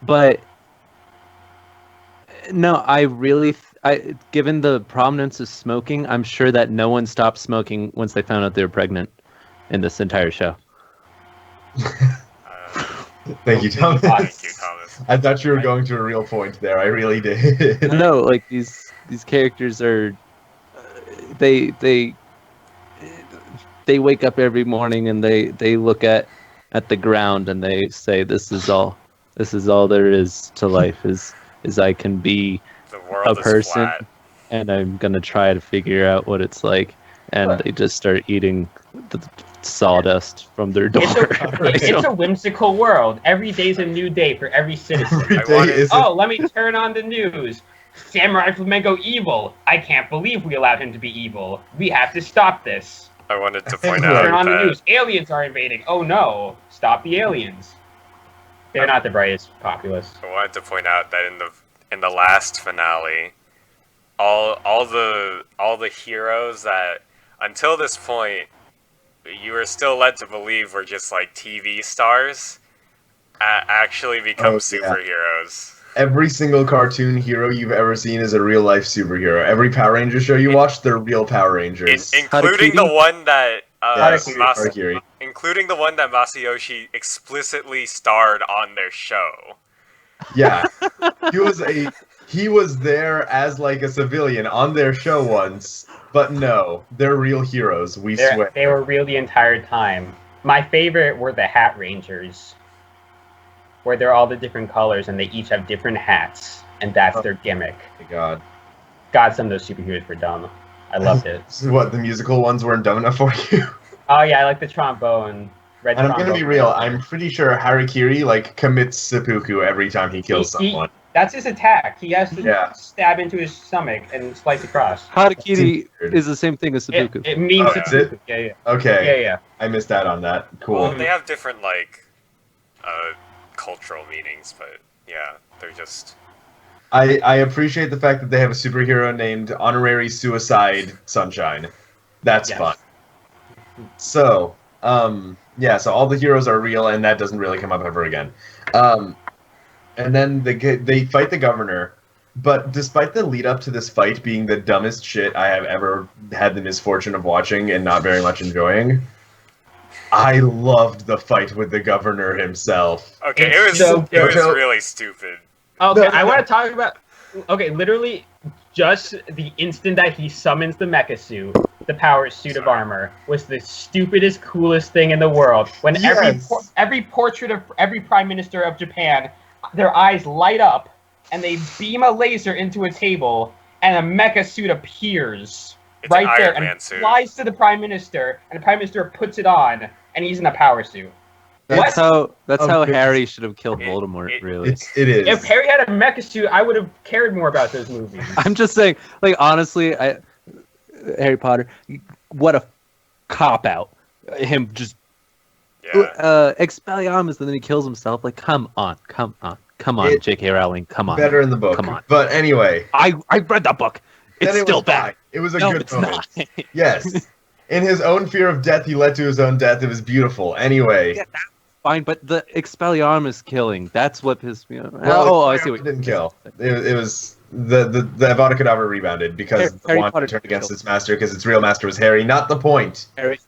But no, I given the prominence of smoking, I'm sure that no one stopped smoking once they found out they were pregnant in this entire show. Thank you, Thomas. Thank you, Thomas. I thought you were going to a real point there. I really did. No, like these characters are they wake up every morning and they look at the ground and they say this is all there is to life is I can be a person and I'm gonna try to figure out what it's like, and they just start eating the sawdust from their door. It's a whimsical world. Every day's a new day for every citizen. Let me turn on the news. Samurai Flamenco evil. I can't believe we allowed him to be evil. We have to stop this. I wanted to point out turn on the news. Aliens are invading. Oh no! Stop the aliens. They're not the brightest populace. I wanted to point out that in the last finale, all the heroes that until this point you were still led to believe were just like TV stars actually become superheroes. Every single cartoon hero you've ever seen is a real life superhero. Every Power Ranger show you watch, they're real Power Rangers. Including the one that including the one that Masayoshi explicitly starred on their show. Yeah. He was there as like a civilian on their show once, but no, they're real heroes, we swear. They were real the entire time. My favorite were the Hat Rangers, where they're all the different colors and they each have different hats, and that's their gimmick. My God. God, some of those superheroes were dumb. I loved it. So what, the musical ones weren't dumb enough for you? Oh yeah, I like the trombone. And I'm gonna be real, I'm pretty sure Harikiri like commits seppuku every time he kills someone. That's his attack. He has to stab into his stomach and slice across. Harakiri is the same thing as seppuku. It means seppuku. Yeah. Okay. Yeah. I missed out on that. Cool. Well, they have different like cultural meanings, but yeah, they're just. I appreciate the fact that they have a superhero named Honorary Suicide Sunshine. That's fun. So, so all the heroes are real, and that doesn't really come up ever again. And then they fight the governor, but despite the lead up to this fight being the dumbest shit I have ever had the misfortune of watching and not very much enjoying, I loved the fight with the governor himself. Okay, it was really stupid. Okay, I want to talk about. Okay, literally, just the instant that he summons the mecha suit, the power suit of armor, was the stupidest, coolest thing in the world. When every portrait of every prime minister of Japan, their eyes light up, and they beam a laser into a table, and a mecha suit appears right there and flies to the prime minister, and the prime minister puts it on, and he's in a power suit. That's how Harry should have killed Voldemort, really. It is. If Harry had a mecha suit, I would have cared more about those movies. I'm just saying, like, honestly, Harry Potter, what a cop-out. Him just... Expelliarmus, and then he kills himself. Like, come on, J.K. Rowling, come on. Better in the book. Come on. But anyway. I read that book. It's still bad. It was a good moment. Yes. In his own fear of death, he led to his own death. It was beautiful. Anyway. Yeah, fine, but the Expelliarmus killing, that's what pissed me off. Well, I see what it didn't kill. It was the Avada Kedavra rebounded because the Harry wand Potter turned against killed. its master because its real master was Harry. Not the point. Harry.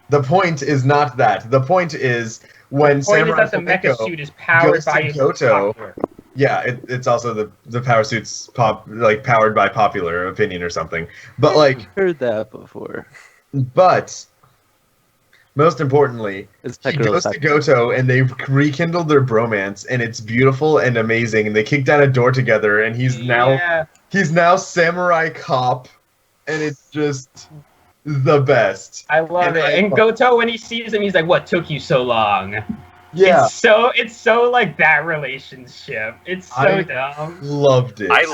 The point is not that. The point is when Point is Samurai that the mecha Flamenco suit is powered goes to by Goto. popular. Yeah, it's also the power suit's powered by popular opinion or something. But like, Heard that before. but most importantly, It's he technical goes to fact. Goto and they rekindled their bromance, and it's beautiful and amazing. And they kick down a door together, and he's now samurai cop, and it's just the best. I love it. And Goto, when he sees him, he's like, "What took you so long?" Yeah, It's so like that relationship. It's so dumb. loved it. I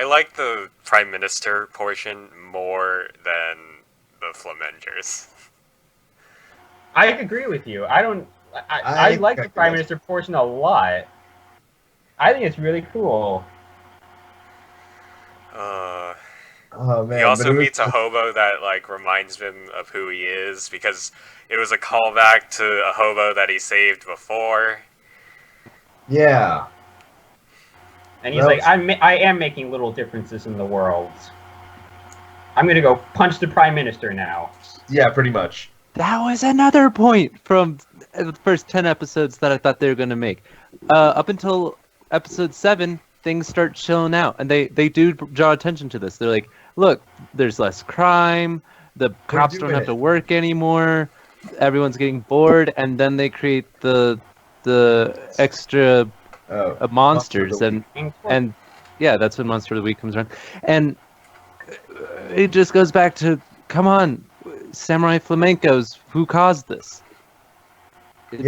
liked the Prime Minister portion more than the Flamengers. I agree with you. I like the Prime Minister portion a lot. I think it's really cool. Oh man! He also meets a hobo that like reminds him of who he is because it was a callback to a hobo that he saved before. Yeah. And he's like, I am making little differences in the world. I'm gonna go punch the Prime Minister now. Yeah, pretty much. That was another point from the first 10 episodes that I thought they were going to make. Up until episode 7, things start chilling out. And they do draw attention to this. They're like, look, there's less crime. The cops don't have to work anymore. Everyone's getting bored. And then they create the extra monsters. And yeah, that's when Monster of the Week comes around. And it just goes back to, come on, Samurai Flamencos, who caused this? It's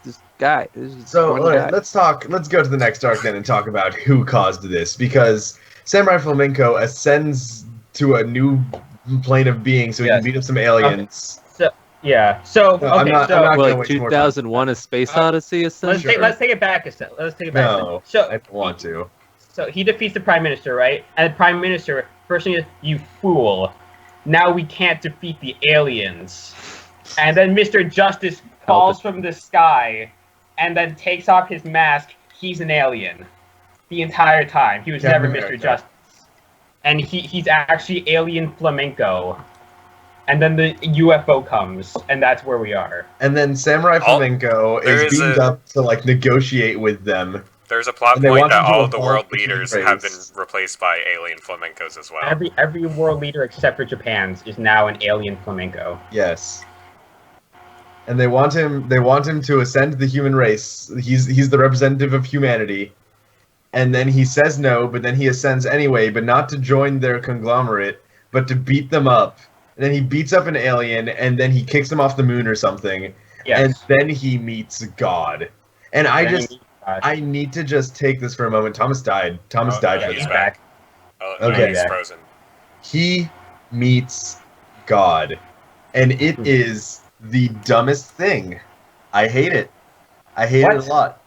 this guy. So let's go to the next arc then and talk about who caused this, because Samurai Flamenco ascends to a new plane of being so he can beat up some aliens. I'm not going to 2001: A Space Odyssey. Let's take it back a step. No, I don't want to. So he defeats the Prime Minister, right? And the Prime Minister first thing is, "You fool! Now we can't defeat the aliens." And then Mr. Justice falls from the sky and then takes off his mask. He's an alien the entire time. He was never Mr. Justice. And he's actually Alien Flamenco. And then the UFO comes, and that's where we are. And then Samurai Flamenco is beamed up to like negotiate with them. There's a plot point that all of the world leaders have been replaced by alien flamencos as well. Every world leader except for Japan's is now an alien flamenco. Yes. And they want him to ascend the human race. He's the representative of humanity. And then he says no, but then he ascends anyway, but not to join their conglomerate, but to beat them up. And then he beats up an alien, and then he kicks him off the moon or something. Yes. And then he meets God. And I need to just take this for a moment. Thomas died. Died. He's back. Okay. He's frozen. He meets God. And it is the dumbest thing. I hate it. I hate it a lot.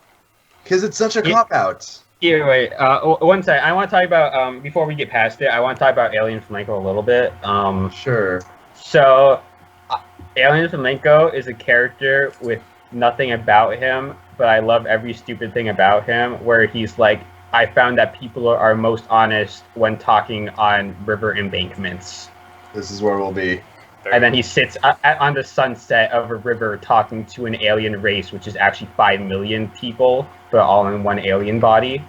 Because it's such a cop-out. Here, wait. One second. I want to talk about, before we get past it, I want to talk about Alien Flamenco a little bit. Sure. So, Alien Flamenco is a character with nothing about him, but I love every stupid thing about him, where he's like, I found that people are most honest when talking on river embankments. This is where we'll be. And then he sits on the sunset of a river talking to an alien race, which is actually 5 million people, but all in one alien body.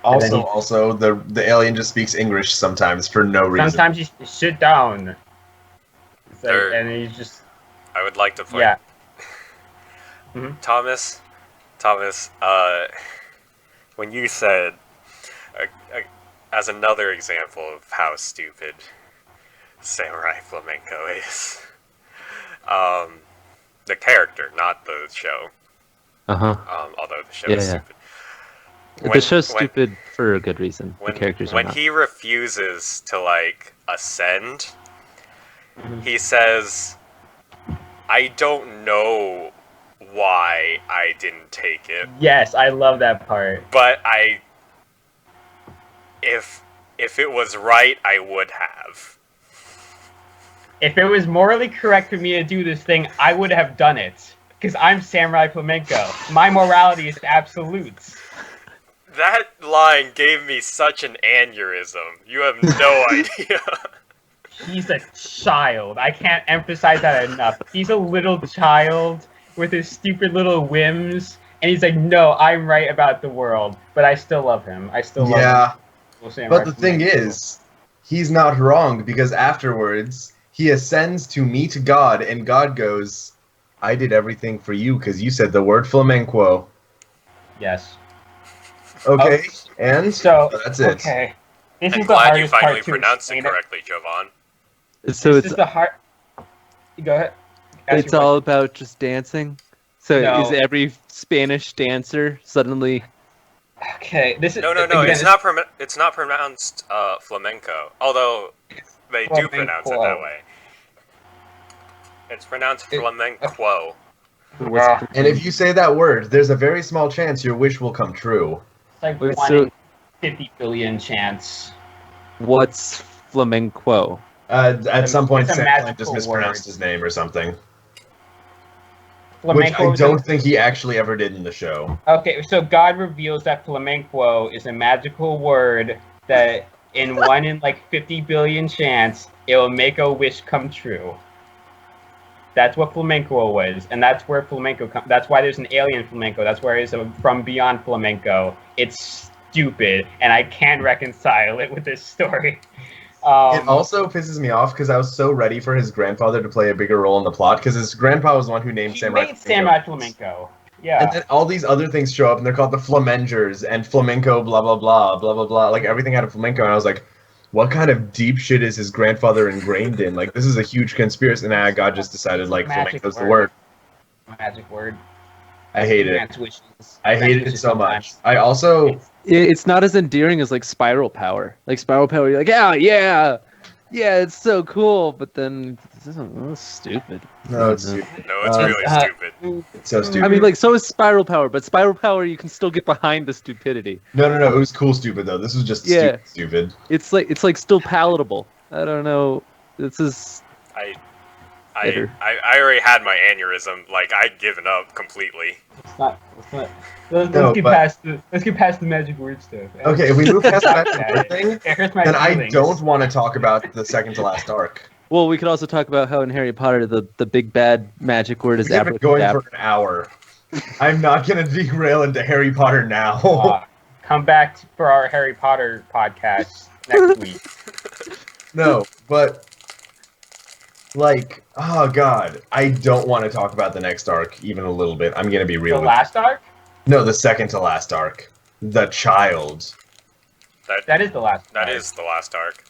Also, the alien just speaks English sometimes for no reason. Sometimes you sit down. And he's just... I would like to point... Yeah. Thomas, when you said, as another example of how stupid Samurai Flamenco is, the character, not the show. Although the show is stupid. The show's stupid for a good reason. The characters are not. When he refuses to, like, ascend, he says, I don't know why I didn't take it. Yes, I love that part. But if it was right, I would have. If it was morally correct for me to do this thing, I would have done it. because I'm Samurai Flamenco. My morality is absolutes. That line gave me such an aneurysm. You have no idea. He's a child. I can't emphasize that enough. He's a little child with his stupid little whims, and he's like, no, I'm right about the world, but I still love him. I still love him. Yeah, but the thing is, he's not wrong, because afterwards, he ascends to meet God, and God goes, I did everything for you, because you said the word flamenco. Yes. Okay, and So, that's it. okay. This I'm is the glad you hardest finally part to pronounced it explain correctly, Jovan. So This it's is the hard... Go ahead. Ask it's your all about just dancing. So No. is every Spanish dancer suddenly? question. Okay, this is... No. again, It's not pronounced flamenco. Although they do pronounce it that way. It's pronounced flamenco. And if you say that word, there's a very small chance your wish will come true. It's like Wait, 1 so- in 50 billion chance. What's flamenco? At some point, It's a Sam just magical mispronounced word. his name or something. Which Flamenco I is don't think he actually ever did in the show. Okay, so God reveals that flamenco is a magical word that in 1 in like 50 billion chance, it will make a wish come true. That's what flamenco was, and that's where flamenco comes. That's why there's an alien flamenco. That's where it's from beyond flamenco. It's stupid, and I can't reconcile it with this story. It also pisses me off because I was so ready for his grandfather to play a bigger role in the plot, because his grandpa was the one who named he Samurai made Samurai Flamenco. Yeah. And then all these other things show up, and they're called the Flamengers and Flamenco, blah blah blah, blah blah blah. Like everything had a flamenco, and I was like, what kind of deep shit is his grandfather ingrained in? Like this is a huge conspiracy. And God just decided like Magic flamenco's the word. word. Magic word. I hate it. Grants wishes. I hated it Wishes so much. sometimes. I also It's not as endearing as like spiral power. Like spiral power, you're like, yeah, it's so cool. But then it's stupid. no, it's stupid. No, it's really stupid. It's so stupid. I mean, like so is spiral power, but spiral power you can still get behind the stupidity. no, it was cool, stupid though. This was just Yeah. stupid. It's like still palatable. I don't know. This is I Bitter. already had my aneurysm. Like I'd given up completely. It's not. No, Let's get but- past the magic word stuff. Okay, if we move past that Yeah, thing, it hurts my then I feelings. don't want to talk about the second to last arc. well. We could also talk about how in Harry Potter the big bad magic word is We've been going abracadabra. for an hour. I'm not gonna derail into Harry Potter now. Come back for our Harry Potter podcast next week. No, but like, oh god, I don't want to talk about the next arc even a little bit. I'm gonna be real. The with last arc? No, the second to last arc, the child. That is the last. That arc. is the last arc.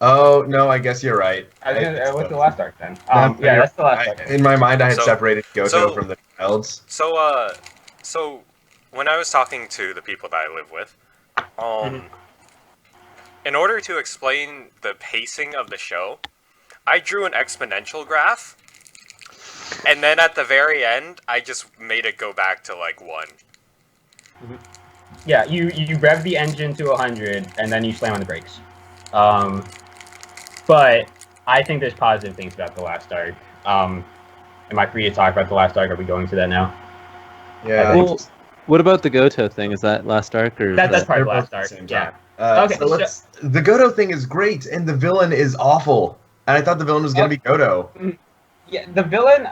Oh no, I guess you're right. I was gonna, what's the last arc then? No, Yeah, that's the last arc. in my mind, I had So- separated Goto so- from the childs. So when I was talking to the people that I live with, in order to explain the pacing of the show, I drew an exponential graph, and then at the very end, I just made it go back to like 1. Yeah, you rev the engine to 100 and then you slam on the brakes. But I think there's positive things about the last arc. Am I free to talk about the last arc? Are we going to that now? Yeah. Well, what about the Goto thing? Is that last arc or? is That's that- part of the They're last both at arc. the same Yeah. time. Okay, So let's. The Goto thing is great, and the villain is awful. And I thought the villain was gonna be Goto. Yeah, the villain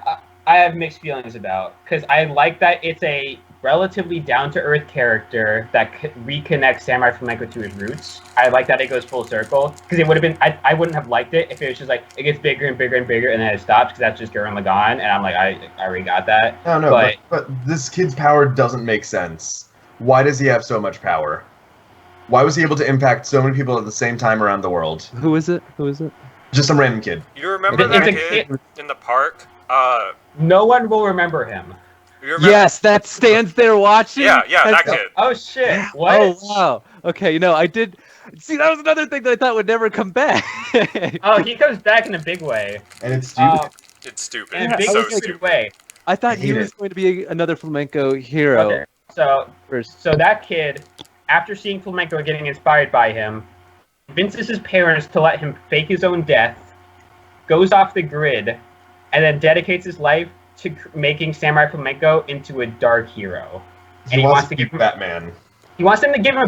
I have mixed feelings about because I like that it's a relatively down-to-earth character that reconnects Samurai Flamenco to his roots. I like that it goes full circle because it would have been I wouldn't have liked it if it was just like it gets bigger and bigger and bigger and then it stops because that's just Gurren Lagann and I'm like I already got that. No, but this kid's power doesn't make sense. Why does he have so much power? Why was he able to impact so many people at the same time around the world? Who is it? Who is it? Just some random kid. You remember It's that a kid in the park? No one will remember him. You remember? Yes, that stands there watching. Yeah, that That's- kid. Oh shit! What? Oh wow. Okay, I did. See, that was another thing that I thought would never come back. Oh, he comes back in a big way. And it's stupid. It's stupid. In a Yeah, big I so was like- stupid. way. I thought I he hate was it. going to be another flamenco hero Okay, so first. that kid, after seeing Flamenco and getting inspired by him, convinces his parents to let him fake his own death, goes off the grid, and then dedicates his life to making Samurai Flamenco into a dark hero. He wants to give Batman. He wants them to give him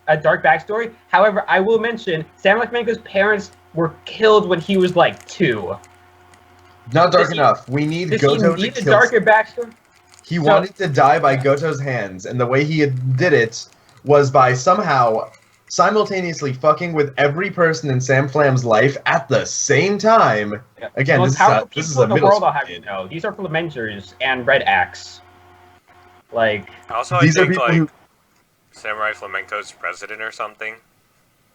a dark backstory. However, I will mention Samurai Flamenco's parents were killed when he was like 2. Not dark enough. We need Goto to kill. a darker backstory. He wanted to die by Goto's hands, and the way he did it was by somehow simultaneously fucking with every person in Sam Flam's life at the same time. Yeah. Again, this is a middle school kid. No, these are Flamenters and Red Axe. Like, also, these I are think people like who... Samurai Flamenco's president or something.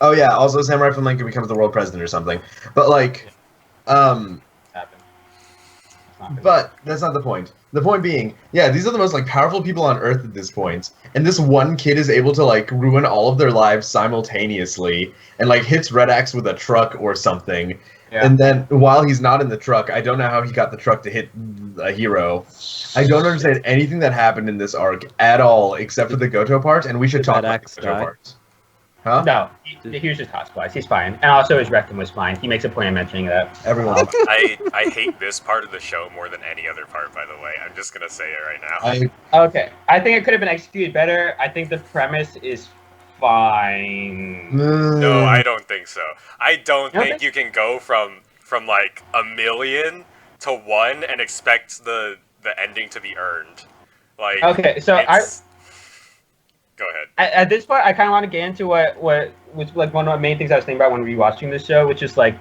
Oh yeah, also Samurai Flamenco becomes the world president or something. But like, happened. But that's not the point. The point being, yeah, these are the most like powerful people on Earth at this point, and this one kid is able to like ruin all of their lives simultaneously, and like hits Red Axe with a truck or something. Yeah. And then while he's not in the truck, I don't know how he got the truck to hit a hero. I don't understand anything that happened in this arc at all, except for the Goto part, and we should talk about the Goto part. Huh? No, he was just hospitalized. He's fine. And also his rectum was fine. He makes a point of mentioning that. Everyone. I hate this part of the show more than any other part, by the way. I'm just going to say it right now. Okay. I think it could have been executed better. I think the premise is fine. No, I don't think so. I don't think you can go from like 1 million to 1 and expect the ending to be earned. Like, okay, so Go ahead. At this point, I kind of want to get into what was like one of the main things I was thinking about when rewatching the show, which is like,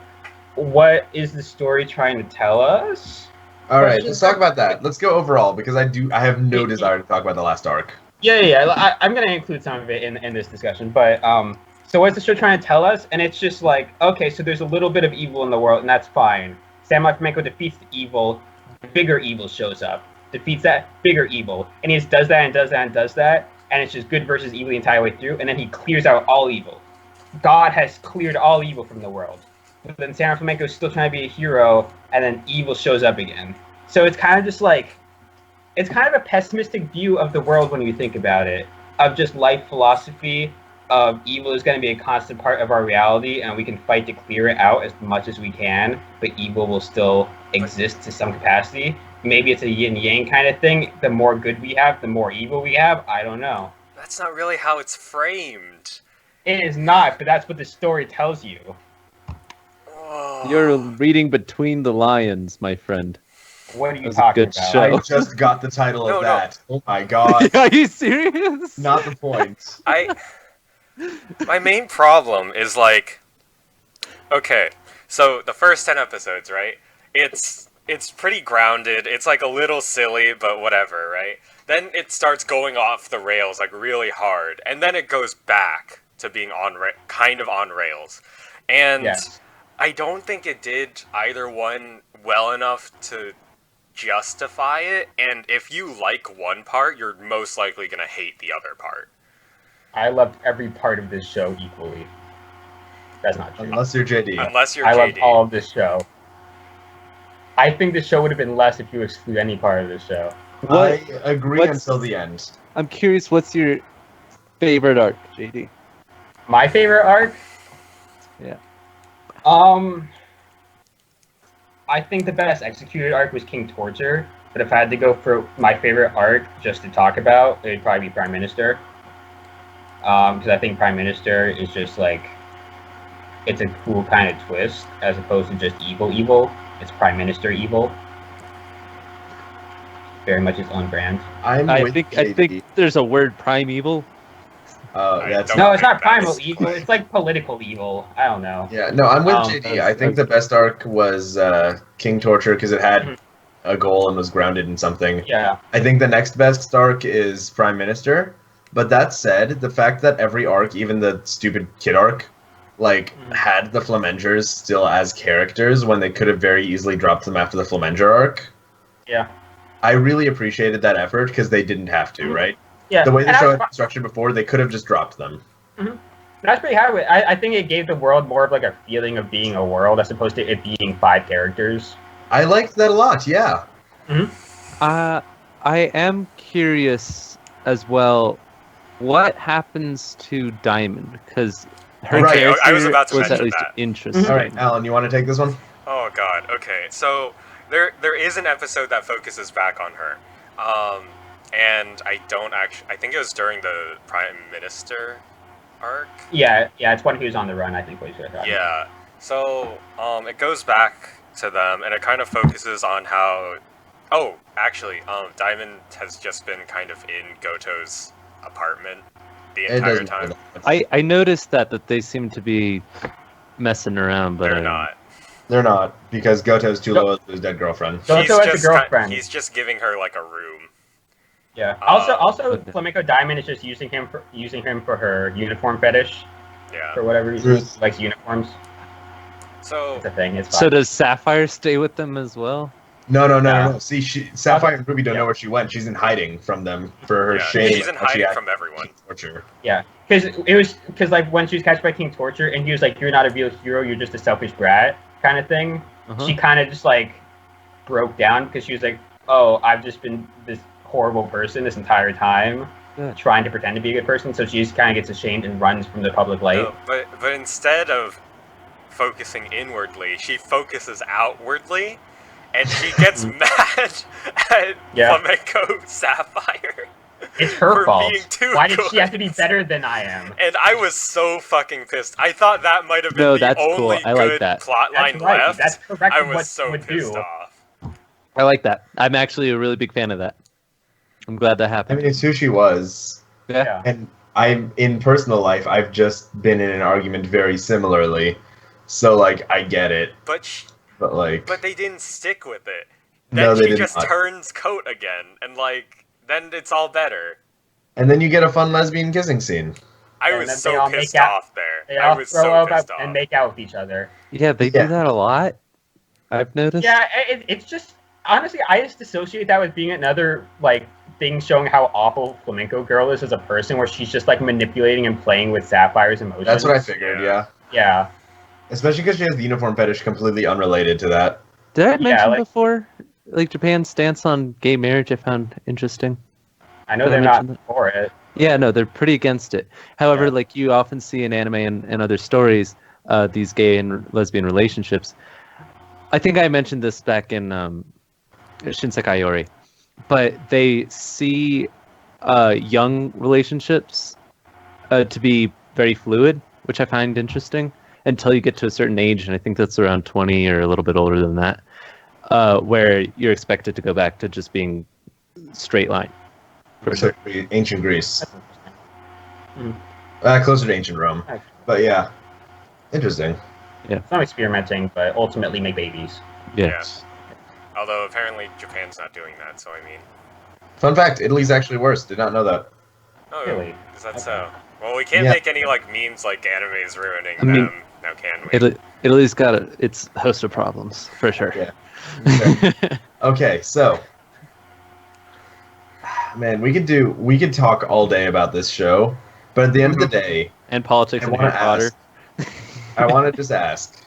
what is the story trying to tell us? All right, let's talk about that. Let's go overall because I have no desire to talk about the last arc. Yeah. I'm gonna include some of it in this discussion, but so what's the show trying to tell us? And it's just like, okay, so there's a little bit of evil in the world, and that's fine. Samurai Flamenco defeats the evil, the bigger evil shows up, defeats that bigger evil, and he just does that and does that and does that. And it's just good versus evil the entire way through, and then he clears out all evil. God has cleared all evil from the world. But then Samurai Flamenco is still trying to be a hero, and then evil shows up again. So it's kind of just like, it's kind of a pessimistic view of the world when you think about it, of just life philosophy, of evil is going to be a constant part of our reality, and we can fight to clear it out as much as we can, but evil will still exist to some capacity. Maybe it's a yin-yang kind of thing. The more good we have, the more evil we have. I don't know. That's not really how it's framed. It is not, but that's what the story tells you. Oh. You're reading between the lines, my friend. What are you talking about? Show. I just got the title of that. Oh my god. Are you serious? Not the point. My main problem is like, okay, so the first 10 episodes, right? It's pretty grounded. It's like a little silly, but whatever, right? Then it starts going off the rails like really hard, and then it goes back to being kind of on rails. And I don't think it did either one well enough to justify it. And if you like one part, you're most likely going to hate the other part. I loved every part of this show equally. That's not true. Unless you're JD. I loved all of this show. I think the show would have been less if you exclude any part of the show. I agree until the end. I'm curious, what's your favorite arc, JD? My favorite arc? Yeah. I think the best executed arc was King Torture, but if I had to go for my favorite arc just to talk about, it would probably be Prime Minister. Because I think Prime Minister is just like, it's a cool kind of twist as opposed to just evil. It's Prime Minister evil. Very much its own brand. I think there's a word primeval. No, it's not primal evil. It's like political evil. I don't know. Yeah, no, I'm with JD. I think the best arc was King Torture because it had a goal and was grounded in something. Yeah. I think the next best arc is Prime Minister. But that said, the fact that every arc, even the stupid kid arc, had the Flamengers still as characters when they could have very easily dropped them after the Flamenger arc. Yeah. I really appreciated that effort because they didn't have to, right? Yeah. The way the show had been structured before, they could have just dropped them. That's pretty happy with. I think it gave the world more of like a feeling of being a world as opposed to it being 5 characters. I liked that a lot, yeah. I am curious as well, what happens to Diamond? Because her character I was about to was mention at least that. interesting. All right, Alan, you want to take this one? Oh god, okay. So there is an episode that focuses back on her, and I think it was during the Prime Minister arc. Yeah, it's when he was on the run. I think what he's talking about. Yeah. So it goes back to them, and it kind of focuses on how. Oh, actually, Diamond has just been kind of in Goto's apartment the entire time. I noticed that they seem to be messing around, but They're not. They're not, because Goto's too loyal to his dead girlfriend. Goto has a girlfriend. He's just giving her like a room. Yeah. Also, Flamenco Diamond is just using him for her uniform fetish. Yeah. For whatever reason, she likes uniforms. So it's a thing. It's fine. So does Sapphire stay with them as well? No. See, Sapphire and Ruby don't know where she went. She's in hiding from them for her shame. She's in hiding from everyone. Torture. Yeah, because like when she was catched by King Torture, and he was like, "You're not a real hero. You're just a selfish brat," kind of thing. She kind of just like broke down because she was like, "Oh, I've just been this horrible person this entire time, trying to pretend to be a good person." So she just kind of gets ashamed and runs from the public light. No, but instead of focusing inwardly, she focuses outwardly. And she gets mad at Flamenco Sapphire. It's her fault. Why did good. She have to be better than I am? And I was so fucking pissed. I thought that might have been the only good plot line left. That's correct. I was so pissed off. I like that. I'm actually a really big fan of that. I'm glad that happened. I mean, it's who she was. Yeah. And I'm in personal life, I've just been in an argument very similarly. So like, I get it. But they didn't stick with it. Then she just turns coat again, and like then it's all better. And then you get a fun lesbian kissing scene. I was so pissed off there. They all throw up and make out with each other. Yeah, they do that a lot. I've noticed. Yeah, it's just honestly, I just associate that with being another like thing showing how awful Flamenco Girl is as a person, where she's just like manipulating and playing with Sapphire's emotions. That's what I figured. Yeah. Especially because she has the uniform fetish completely unrelated to that. Did I mention before, like Japan's stance on gay marriage? I found interesting. I know they're not for it. Yeah, no, they're pretty against it. However, like you often see in anime and other stories, these gay and lesbian relationships. I think I mentioned this back in Shinsekai Yori, but they see young relationships to be very fluid, which I find interesting. Until you get to a certain age, and I think that's around 20 or a little bit older than that, where you're expected to go back to just being straight line. Particularly ancient Greece. Closer to ancient Rome. But yeah, interesting. Yeah. Some experimenting, but ultimately make babies. Yeah. Although apparently Japan's not doing that, so I mean. Fun fact: Italy's actually worse. Did not know that. Oh, really? Is that so? Well, we can't make any like memes like anime's ruining them. Now can we? Italy's got its host of problems for sure. Yeah. Okay, so man, we could talk all day about this show, but at the end of the day, and politics and Harry Potter. I want to just ask: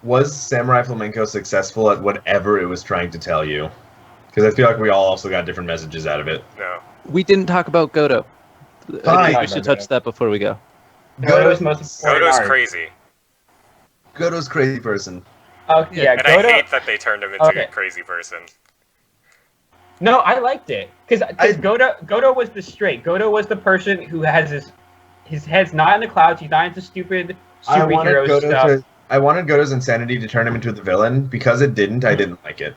was Samurai Flamenco successful at whatever it was trying to tell you? Because I feel like we all also got different messages out of it. No, we didn't talk about Goto. I think we should touch that before we go. Goto's crazy. Goto's crazy person. Oh yeah, and I hate that they turned him into a crazy person. No, I liked it because Goto was the straight. Goto was the person who has his head's not in the clouds. He's not into stupid superhero stuff. I wanted Goto's insanity to turn him into the villain. Because it didn't, I didn't like it.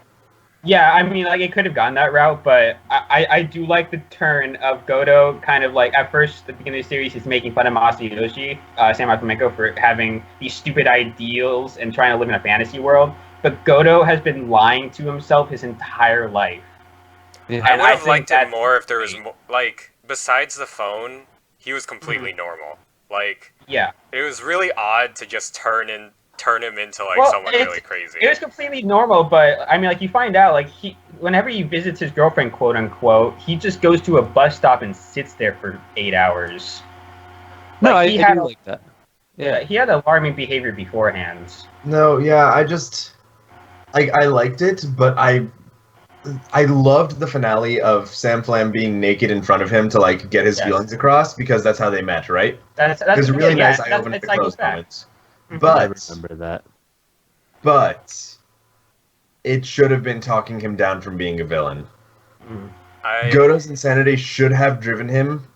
Yeah, I mean, like, it could have gone that route, but I do like the turn of Goto kind of, like, at first, at the beginning of the series, he's making fun of Masayoshi, Samurai Flamenco, for having these stupid ideals and trying to live in a fantasy world, but Goto has been lying to himself his entire life. Yeah. I would have liked it more if there was, like, besides the phone, he was completely normal. Like, it was really odd to just turn him into like someone really crazy. It was completely normal, but I mean, like, you find out, like, whenever he visits his girlfriend, quote unquote, he just goes to a bus stop and sits there for 8 hours. No, I do like that. Yeah, he had alarming behavior beforehand. No, yeah, I liked it, but I loved the finale of Sam Flam being naked in front of him to like get his feelings across, because that's how they met, right? That's a really nice eye opener to close moments. I remember that. But it should have been talking him down from being a villain. Mm. Goto's insanity should have driven him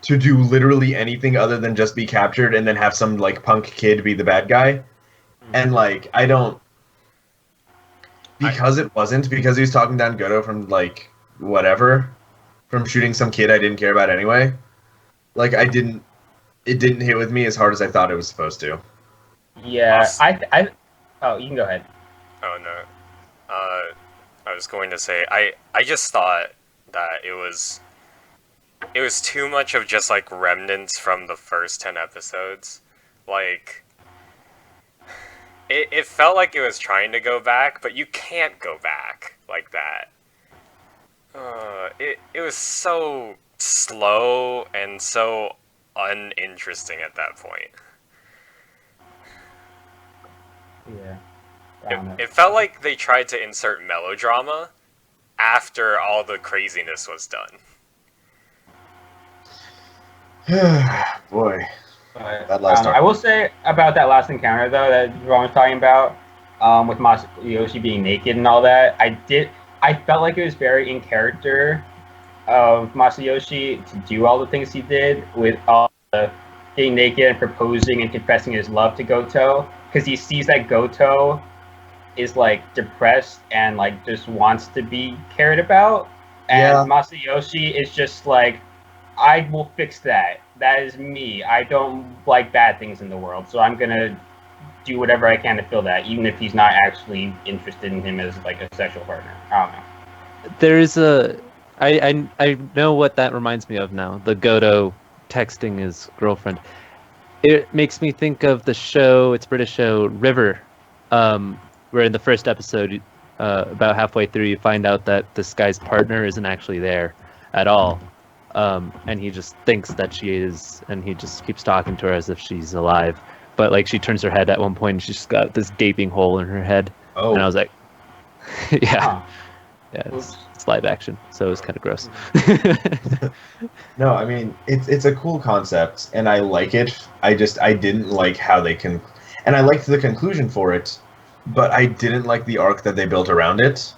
to do literally anything other than just be captured and then have some like punk kid be the bad guy. And like because it wasn't, because he was talking down Goto from like whatever, from shooting some kid I didn't care about anyway. Like it didn't hit with me as hard as I thought it was supposed to. Yeah, oh, you can go ahead. Oh no. I was going to say I just thought that it was too much of just like remnants from the first 10 episodes. Like it felt like it was trying to go back, but you can't go back like that. It was so slow and so uninteresting at that point. Yeah. It felt like they tried to insert melodrama after all the craziness was done. Boy. But, That last I will say about that last encounter though that Ron was talking about, with Masayoshi being naked and all that. I felt like it was very in character of Masayoshi to do all the things he did with all the getting naked and proposing and confessing his love to Goto, because he sees that Goto is like depressed and like just wants to be cared about, and Yeah. Masayoshi is just like, I will fix that. That is me. I don't like bad things in the world, so I'm gonna do whatever I can to fill that, even if he's not actually interested in him as like a sexual partner. I don't know. There is I know what that reminds me of now. The Goto texting his girlfriend. It makes me think of the show. It's a British show, River, where in the first episode, about halfway through, you find out that this guy's partner isn't actually there at all, and he just thinks that she is, and he just keeps talking to her as if she's alive. But like she turns her head at one point, and she's got this gaping hole in her head, Oh. and I was like, yeah. Huh. Yeah, it's live action, so it was kind of gross. No, I mean it's a cool concept, and I like it. I didn't like how they and I liked the conclusion for it, but I didn't like the arc that they built around it,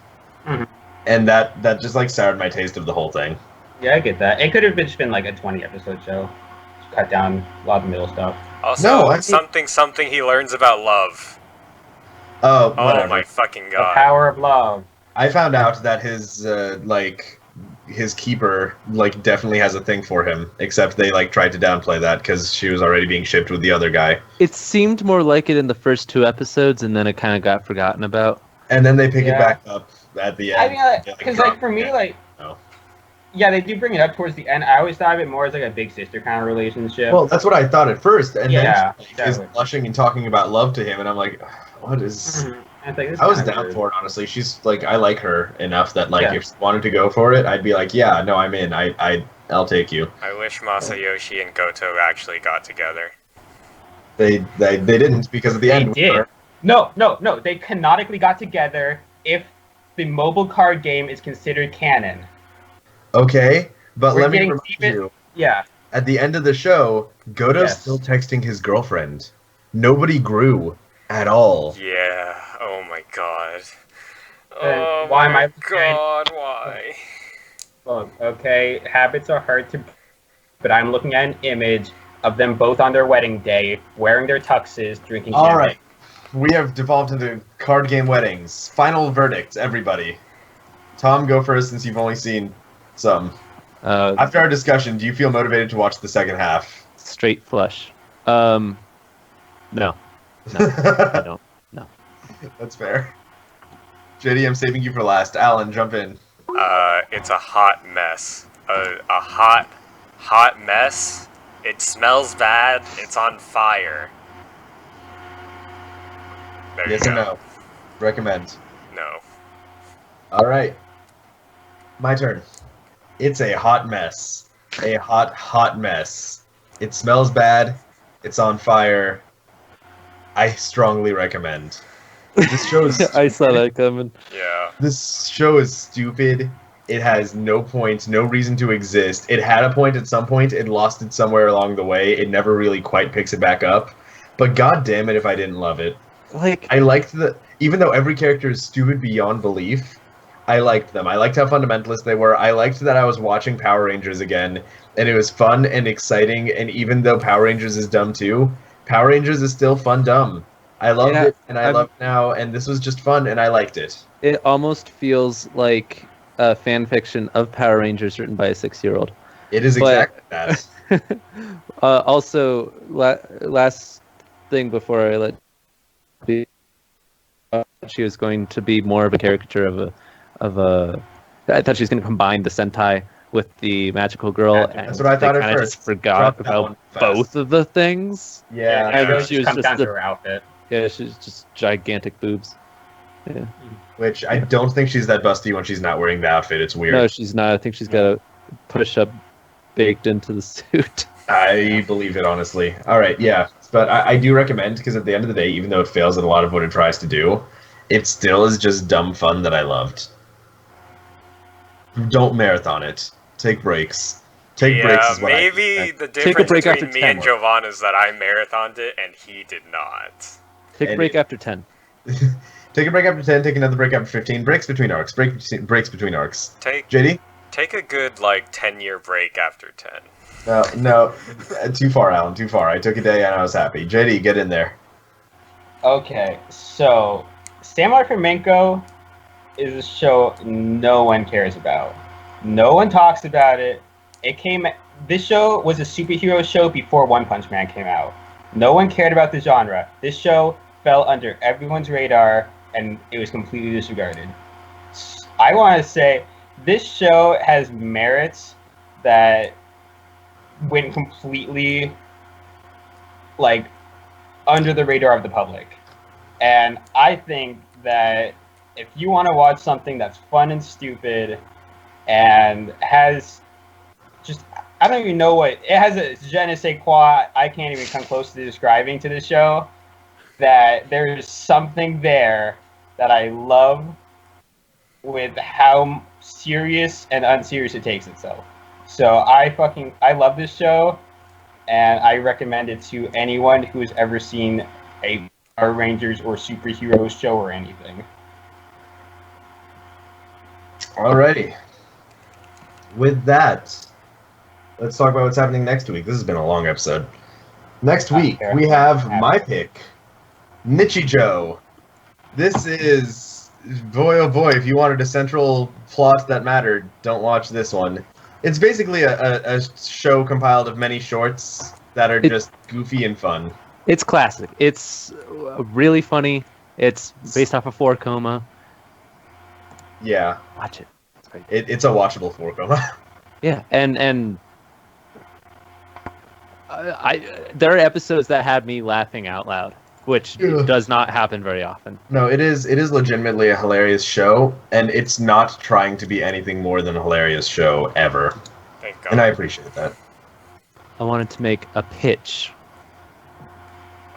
Mhm. and that just like soured my taste of the whole thing. Yeah, I get that. It could have just been like a 20 episode show. Just cut down a lot of middle stuff. Also, No, I think- something he learns about love. Oh, Oh whatever. my fucking The god. power of love. I found out that his keeper like definitely has a thing for him, except they like tried to downplay that because she was already being shipped with the other guy, It seemed more like it in the first 2 episodes, and then it kind of got forgotten about. and then they pick it Yeah. back up at the end. I mean, They, because drop like for it me, again. like, Oh. yeah, they do bring it up towards the end. I always thought of it more as like a big sister kind of relationship. Well, that's what I thought at first, and Yeah, then she, like, is exactly. blushing and talking about love to him, and I'm like, what is? Mhm. And it's like, this I was kinda down weird. for it, honestly. She's like, I like her enough that like Yeah. if she wanted to go for it, I'd be like, yeah, no, I'm in. I'll take you. I wish Masayoshi and Goto actually got together. They didn't because at the They end. did. No. They canonically got together if the mobile card game is considered canon. Okay, but We're let me getting remind deep in- you. Yeah. At the end of the show, Goto's Yes. still texting his girlfriend. Nobody grew at all. Yeah. Oh my god. Then Oh why am my I- god, why? Look, okay, habits are hard to, but I'm looking at an image of them both on their wedding day, wearing their tuxes, drinking All champagne. right, we have devolved into card game weddings. Final verdict, everybody. Tom, go first since you've only seen some. After our discussion, do you feel motivated to watch the second half? Straight flush. No, I don't. That's fair. JD, I'm saving you for last. Alan, jump in. It's a hot mess. A hot mess. It smells bad. It's on fire. There Yes you or go. no? Recommend. No. All right. My turn. It's a hot mess. A hot mess. It smells bad. It's on fire. I strongly recommend. This show is I saw that coming. Yeah. This show is stupid. It has no point, no reason to exist. It had a point at some point. It lost it somewhere along the way. It never really quite picks it back up. But god damn it if I didn't love it. Like, I liked the even though every character is stupid beyond belief, I liked them. I liked how fundamentalist they were. I liked that I was watching Power Rangers again, and it was fun and exciting. And even though Power Rangers is dumb too, Power Rangers is still fun dumb. I loved it, and I love it now, and this was just fun, and I liked it. It almost feels like a fan fiction of Power Rangers written by a 6-year-old. It is exactly that. Also, last thing before I let be, she was going to be more of a caricature of a. I thought she was going to combine the Sentai with the magical girl. Yeah, and that's what I thought at kinda first. just forgot Dropped that one about fast. both of the things. Yeah, it really she just was comes just down the- to her outfit. Yeah, she's just gigantic boobs. Yeah. which I don't think she's that busty when she's not wearing the outfit. It's weird. No, she's not. I think she's got a push-up baked into the suit. I believe it, honestly. All right, yeah. But I do recommend, because at the end of the day, even though it fails at a lot of what it tries to do, it still is just dumb fun that I loved. Don't marathon it. Take breaks. Take breaks is what I maybe recommend. the Take a difference break between after me 10. and Jovan is that I marathoned it and he did not. Take a And break after 10. Take a break after 10, take another break after 15. Breaks between arcs. Breaks between arcs. Take JD? a good 10-year break after 10. No. Too far, Alan. Too far. I took a day and I was happy. JD, get in there. Okay, so Samurai Flamenco is a show no one cares about. No one talks about it. This show was a superhero show before One Punch Man came out. No one cared about the genre. This show fell under everyone's radar and it was completely disregarded. I want to say this show has merits that went completely under the radar of the public. And I think that if you want to watch something that's fun and stupid and has just, I don't even know it has a je ne sais quoi, I can't even come close to describing to this show, that there's something there that I love with how serious and unserious it takes itself. So I love this show, and I recommend it to anyone who has ever seen a Power Rangers or superhero show or anything. Alrighty. With that, let's talk about what's happening next week. This has been a long episode. Next week, we have my pick, Nichijou. This is, boy oh boy, if you wanted a central plot that mattered, don't watch this one. It's basically a show compiled of many shorts that are just goofy and fun. It's classic. It's really funny. It's based off of 4 Coma. Yeah. Watch it. It's great. It's a watchable 4 Coma. Yeah, and there are episodes that had me laughing out loud, which Ugh. does not happen very often. No, it is legitimately a hilarious show, and it's not trying to be anything more than a hilarious show ever. Thank God. And I appreciate that. I wanted to make a pitch.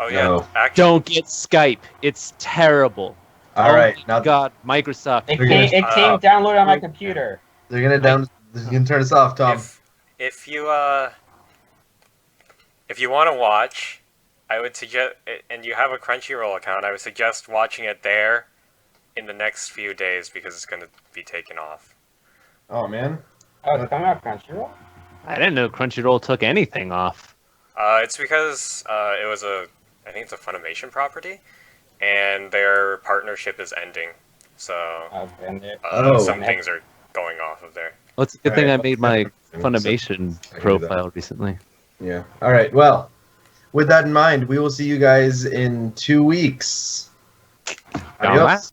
Oh yeah, No. actually, Don't get Skype. It's terrible. All right, Oh now my God, Microsoft. It They're came gonna- downloaded on my computer. they're gonna you can turn us off, Tom. if you want to watch, I would suggest, and you have a Crunchyroll account, I would suggest watching it there in the next few days because it's going to be taken off. Oh man. Oh, it's coming out Crunchyroll? I didn't know Crunchyroll took anything off. It's because I think it's a Funimation property, and their partnership is ending. So Oh. some things are going off of there. Well, it's a good thing I Alright, made my well, Funimation I can do profile recently. Yeah. All right. Well, with that in mind, we will see you guys in 2 weeks. Adios.